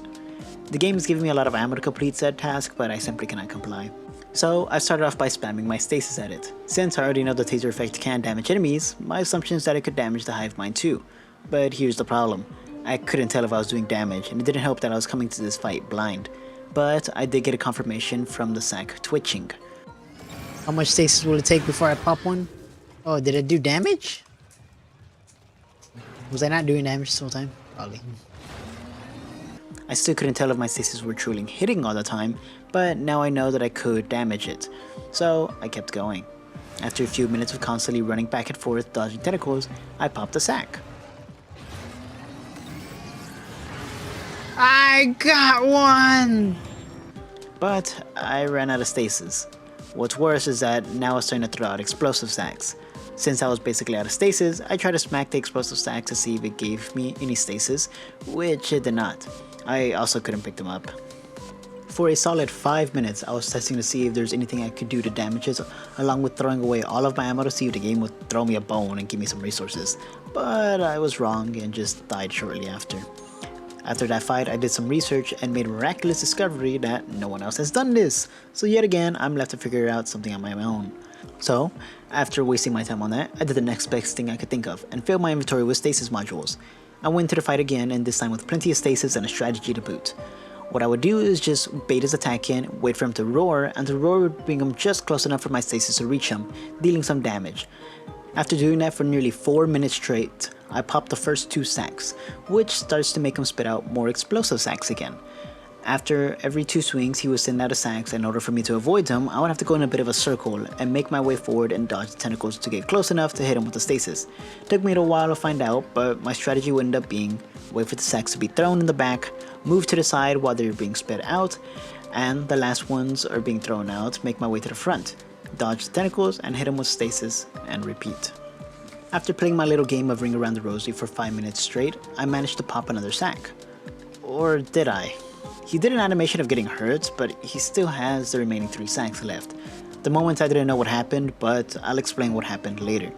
The game is giving me a lot of ammo to complete said task, but I simply cannot comply. So I started off by spamming my stasis at it. Since I already know the taser effect can damage enemies, my assumption is that it could damage the hive mind too. But here's the problem. I couldn't tell if I was doing damage, and it didn't help that I was coming to this fight blind. But I did get a confirmation from the sack twitching. How much stasis will it take before I pop one? Oh, did it do damage? Was I not doing damage this whole time? Probably. I still couldn't tell if my stasis were truly hitting all the time, but now I know that I could damage it. So I kept going. After a few minutes of constantly running back and forth dodging tentacles, I popped the sack. I got one! But I ran out of stasis. What's worse is that now I was starting to throw out explosive sacks. Since I was basically out of stasis, I tried to smack the explosive sack to see if it gave me any stasis, which it did not. I also couldn't pick them up. For a solid 5 minutes, I was testing to see if there's anything I could do to damage it, along with throwing away all of my ammo to see if the game would throw me a bone and give me some resources. But I was wrong and just died shortly after. After that fight, I did some research and made a miraculous discovery that no one else has done this. So yet again, I'm left to figure out something on my own. So, after wasting my time on that, I did the next best thing I could think of and filled my inventory with stasis modules. I went to the fight again, and this time with plenty of stasis and a strategy to boot. What I would do is just bait his attack in, wait for him to roar, and the roar would bring him just close enough for my stasis to reach him, dealing some damage. After doing that for nearly 4 minutes straight, I popped the first 2 sacks, which starts to make him spit out more explosive sacks again. After every 2 swings he would send out a sax, and in order for me to avoid him, I would have to go in a bit of a circle and make my way forward and dodge the tentacles to get close enough to hit him with the stasis. Took me a while to find out, but my strategy would end up being wait for the sacks to be thrown in the back, move to the side while they're being spit out, and the last ones are being thrown out, make my way to the front, dodge the tentacles and hit him with stasis, and repeat. After playing my little game of Ring Around the Rosie for 5 minutes straight, I managed to pop another sack. Or did I? He did an animation of getting hurt, but he still has the remaining 3 sacks left. At the moment I didn't know what happened, but I'll explain what happened later.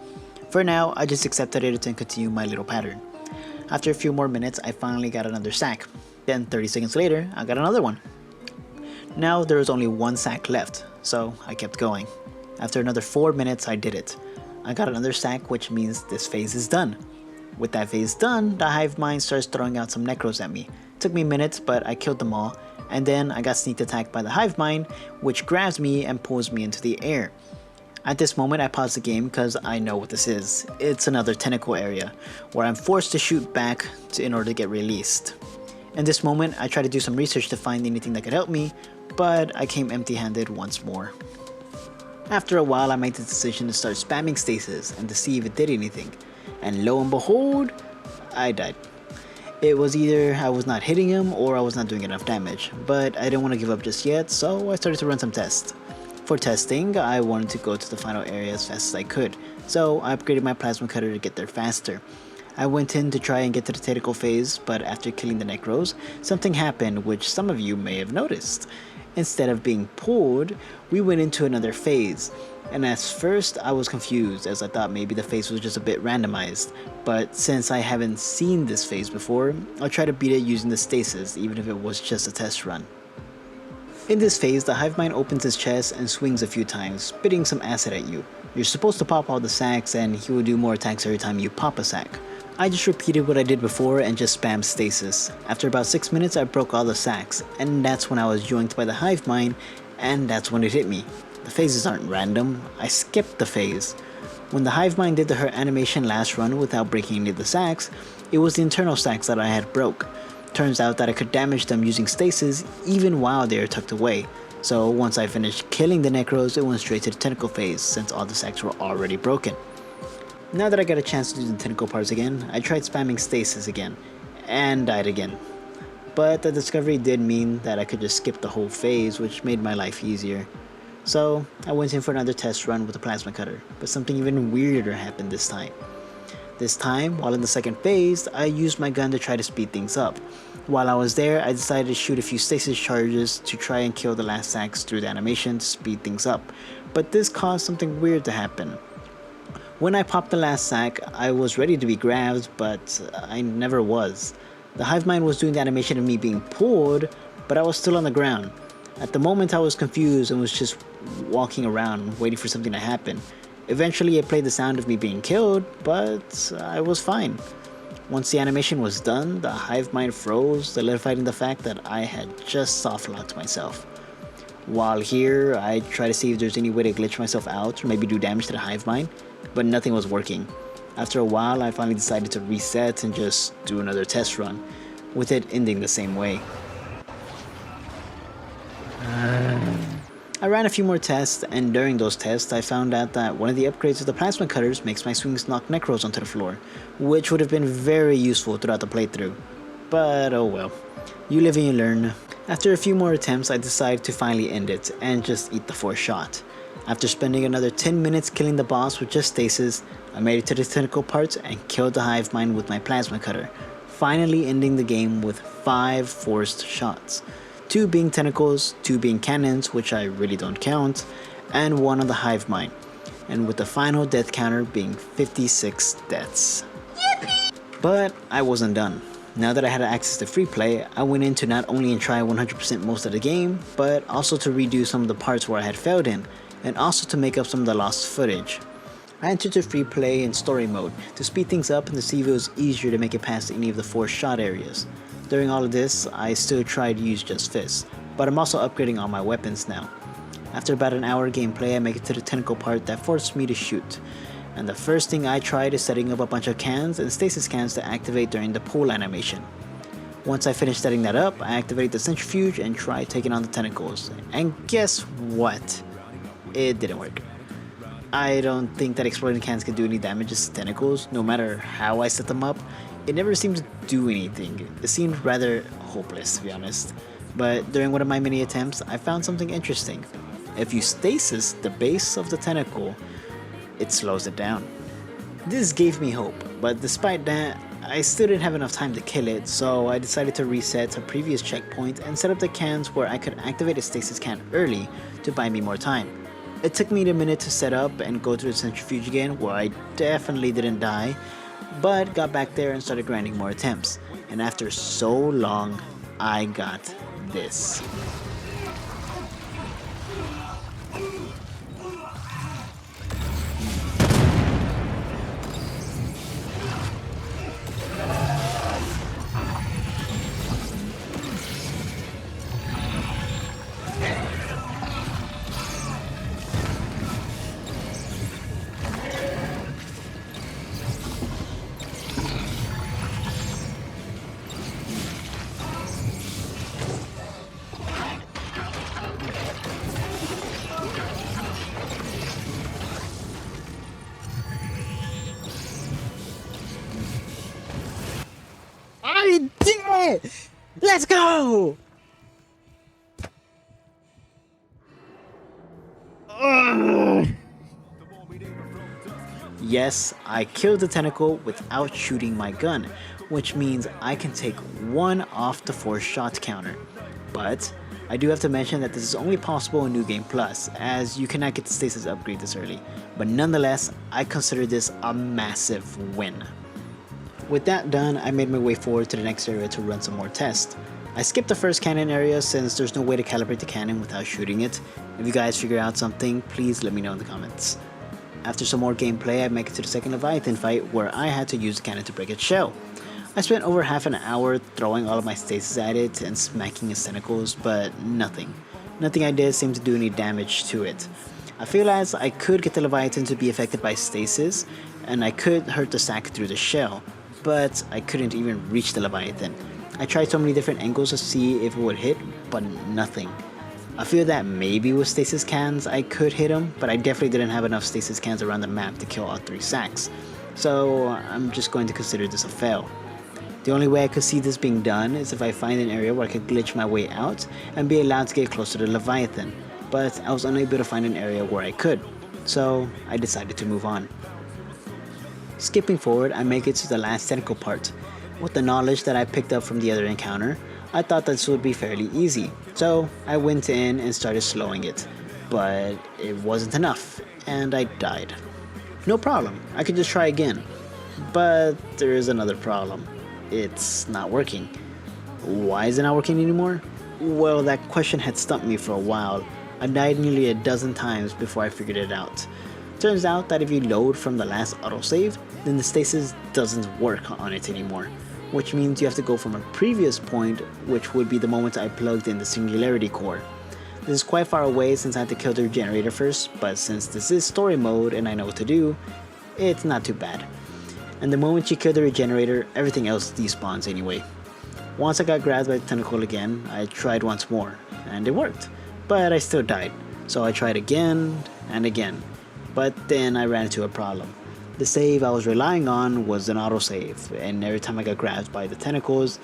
For now, I just accepted it and continued my little pattern. After a few more minutes, I finally got another sack. Then 30 seconds later, I got another one. Now there was only 1 sack left, so I kept going. After another 4 minutes, I did it. I got another sack, which means this phase is done. With that phase done, the hive mind starts throwing out some necros at me. Took me minutes, but I killed them all, and then I got sneak attacked by the hive mind, which grabs me and pulls me into the air. At this moment, I pause the game because I know what this is. It's another tentacle area, where I'm forced to shoot back in order to get released. In this moment, I try to do some research to find anything that could help me, but I came empty-handed once more. After a while, I made the decision to start spamming stasis and to see if it did anything, and lo and behold, I died. It was either I was not hitting him or I was not doing enough damage, but I didn't want to give up just yet, so I started to run some tests. For testing, I wanted to go to the final area as fast as I could, so I upgraded my plasma cutter to get there faster. I went in to try and get to the tentacle phase, but after killing the necros, something happened which some of you may have noticed. Instead of being pulled, we went into another phase, and at first I was confused as I thought maybe the phase was just a bit randomized, but since I haven't seen this phase before, I'll try to beat it using the stasis even if it was just a test run. In this phase, the hive mind opens his chest and swings a few times, spitting some acid at you. You're supposed to pop all the sacks and he will do more attacks every time you pop a sack. I just repeated what I did before and just spammed stasis. After about 6 minutes I broke all the sacks, and that's when I was joinked by the hive mind, and that's when it hit me. The phases aren't random, I skipped the phase. When the hive mind did her animation last run without breaking any of the sacks, it was the internal sacks that I had broke. Turns out that I could damage them using stasis even while they are tucked away. So once I finished killing the necros, it went straight to the tentacle phase since all the sacks were already broken. Now that I got a chance to do the tentacle parts again, I tried spamming stasis again, and died again. But the discovery did mean that I could just skip the whole phase, which made my life easier. So I went in for another test run with a plasma cutter, but something even weirder happened this time. This time, while in the second phase, I used my gun to try to speed things up. While I was there, I decided to shoot a few stasis charges to try and kill the last sacks through the animation to speed things up, but this caused something weird to happen. When I popped the last sack, I was ready to be grabbed, but I never was. The hive mind was doing the animation of me being pulled, but I was still on the ground. At the moment I was confused and was just walking around waiting for something to happen. Eventually it played the sound of me being killed, but I was fine. Once the animation was done, the hive mind froze, solidifying the fact that I had just soft locked myself. While here, I try to see if there's any way to glitch myself out or maybe do damage to the hive mind, but nothing was working. After a while, I finally decided to reset and just do another test run, with it ending the same way. I ran a few more tests, and during those tests I found out that one of the upgrades of the plasma cutters makes my swings knock necros onto the floor, which would have been very useful throughout the playthrough. But oh well, you live and you learn. After a few more attempts I decided to finally end it and just eat the 4th shot. After spending another 10 minutes killing the boss with just stasis, I made it to the tentacle part and killed the hive mind with my plasma cutter, finally ending the game with 5 forced shots. 2 being tentacles, 2 being cannons, which I really don't count, and 1 on the hive mind, and with the final death counter being 56 deaths. But I wasn't done. Now that I had access to free play, I went in to not only try 100% most of the game, but also to redo some of the parts where I had failed in, and also to make up some of the lost footage. I entered to free play in story mode to speed things up and to see if it was easier to make it past any of the 4 shot areas. During all of this, I still tried to use just fists, but I'm also upgrading all my weapons now. After about an hour gameplay, I make it to the tentacle part that forced me to shoot. And the first thing I tried is setting up a bunch of cans and stasis cans to activate during the pull animation. Once I finished setting that up, I activated the centrifuge and tried taking on the tentacles. And guess what? It didn't work. I don't think that exploding cans can do any damage to tentacles, no matter how I set them up. It never seemed to do anything. It seemed rather hopeless, to be honest. But during one of my many attempts, I found something interesting. If you stasis the base of the tentacle, it slows it down. This gave me hope, but despite that, I still didn't have enough time to kill it, so I decided to reset a previous checkpoint and set up the cans where I could activate a stasis can early to buy me more time. It took me a minute to set up and go through the centrifuge again, where I definitely didn't die, but got back there and started grinding more attempts. And after so long, I got this. I did it! Let's go! Ugh. Yes, I killed the tentacle without shooting my gun, which means I can take 1 off the 4 shot counter. But I do have to mention that this is only possible in New Game Plus, as you cannot get the stasis upgrade this early. But nonetheless, I consider this a massive win. With that done, I made my way forward to the next area to run some more tests. I skipped the first cannon area since there's no way to calibrate the cannon without shooting it. If you guys figure out something, please let me know in the comments. After some more gameplay, I make it to the second Leviathan fight where I had to use the cannon to break its shell. I spent over half an hour throwing all of my stasis at it and smacking its tentacles, but nothing. Nothing I did seemed to do any damage to it. I feel as I could get the Leviathan to be affected by stasis, and I could hurt the sack through the shell, but I couldn't even reach the Leviathan. I tried so many different angles to see if it would hit, but nothing. I feel that maybe with stasis cans I could hit him, but I definitely didn't have enough stasis cans around the map to kill all 3 sacks. So I'm just going to consider this a fail. The only way I could see this being done is if I find an area where I could glitch my way out and be allowed to get closer to the Leviathan, but I was unable to find an area where I could, so I decided to move on. Skipping forward, I make it to the last tentacle part. With the knowledge that I picked up from the other encounter, I thought this would be fairly easy, so I went in and started slowing it, but it wasn't enough, and I died. No problem, I could just try again, but there is another problem. It's not working. Why is it not working anymore? Well, that question had stumped me for a while. I died nearly a dozen times before I figured it out. Turns out that if you load from the last autosave, then the stasis doesn't work on it anymore, which means you have to go from a previous point, which would be the moment I plugged in the Singularity core. This is quite far away since I had to kill the regenerator first, but since this is story mode and I know what to do, it's not too bad. And the moment you kill the regenerator, everything else despawns anyway. Once I got grabbed by the tentacle again, I tried once more, and it worked, but I still died. So I tried again and again, but then I ran into a problem. The save I was relying on was an autosave, and every time I got grabbed by the tentacles,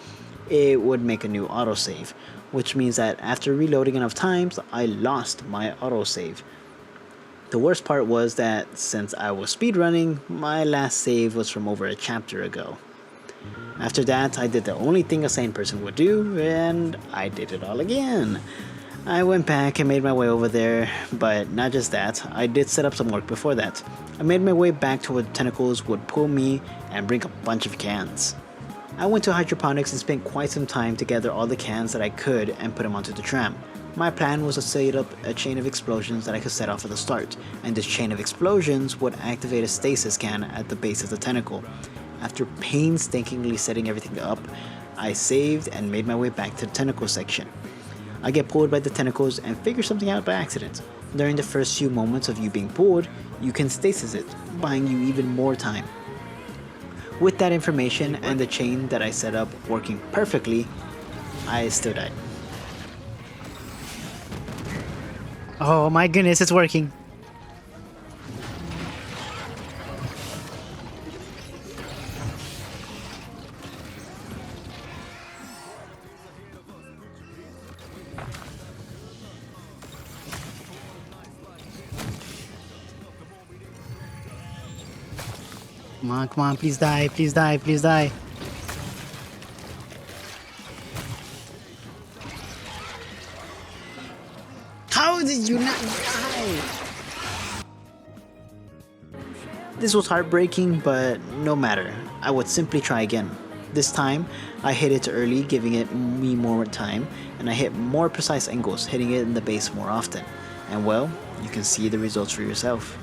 it would make a new autosave, which means that after reloading enough times, I lost my autosave. The worst part was that since I was speedrunning, my last save was from over a chapter ago. After that, I did the only thing a sane person would do, and I did it all again. I went back and made my way over there, but not just that, I did set up some work before that. I made my way back to where the tentacles would pull me and bring a bunch of cans. I went to hydroponics and spent quite some time to gather all the cans that I could and put them onto the tram. My plan was to set up a chain of explosions that I could set off at the start, and this chain of explosions would activate a stasis can at the base of the tentacle. After painstakingly setting everything up, I saved and made my way back to the tentacle section. I get pulled by the tentacles and figure something out by accident. During the first few moments of you being pulled, you can stasis it, buying you even more time. With that information and the chain that I set up working perfectly, I still died. Oh my goodness, it's working. Come on, please die, please die, please die. How did you not die? This was heartbreaking, but no matter. I would simply try again. This time, I hit it early, giving it me more time, and I hit more precise angles, hitting it in the base more often. And well, you can see the results for yourself.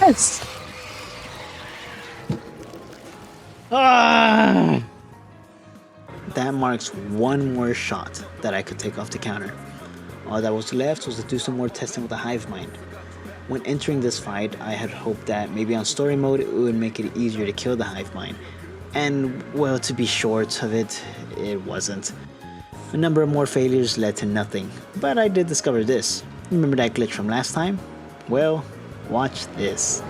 Yes! Ah! That marks one more shot that I could take off the counter. All that was left was to do some more testing with the hive mind. When entering this fight, I had hoped that maybe on story mode it would make it easier to kill the hive mind. And well, to be short of it, it wasn't. A number of more failures led to nothing, but I did discover this. Remember that glitch from last time? Well, watch this.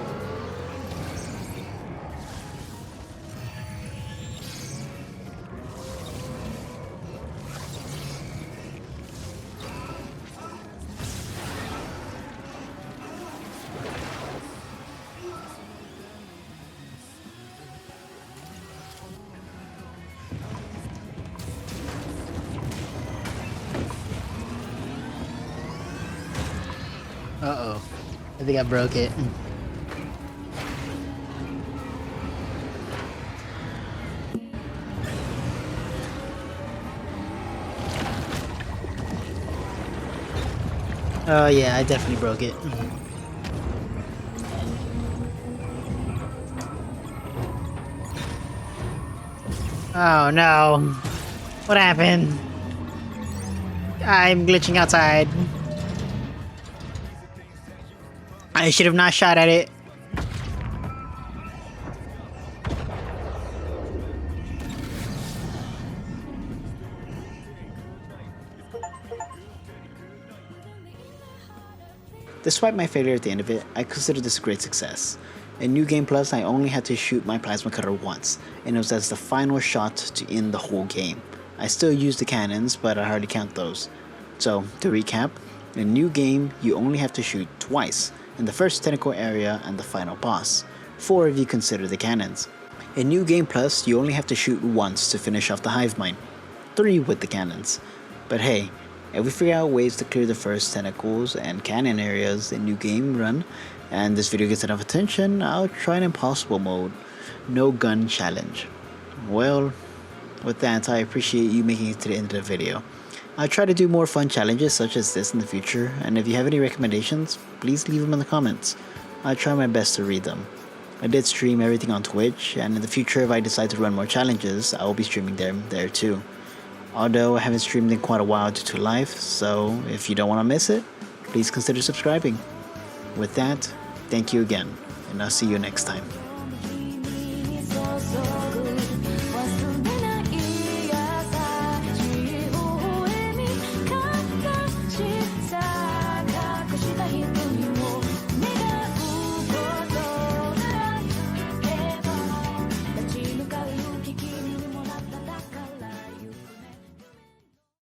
Uh-oh. I think I broke it. Oh yeah, I definitely broke it. Oh no. What happened? I'm glitching outside. I should have not shot at it. Despite my failure at the end of it, I consider this a great success. In New Game Plus, I only had to shoot my plasma cutter once, and it was as the final shot to end the whole game. I still use the cannons, but I hardly count those. So, to recap, in New Game, you only have to shoot twice, in the first tentacle area, and the final boss, 4 if you consider the cannons. In New Game Plus, you only have to shoot once to finish off the hive mind, 3 with the cannons. But hey, if we figure out ways to clear the first tentacles and cannon areas in New Game Run, and this video gets enough attention, I'll try an impossible mode, no gun challenge. Well, with that, I appreciate you making it to the end of the video. I'll try to do more fun challenges such as this in the future, and if you have any recommendations, please leave them in the comments. I'll try my best to read them. I did stream everything on Twitch, and in the future if I decide to run more challenges, I will be streaming them there too. Although I haven't streamed in quite a while due to life, so if you don't want to miss it, please consider subscribing. With that, thank you again, and I'll see you next time.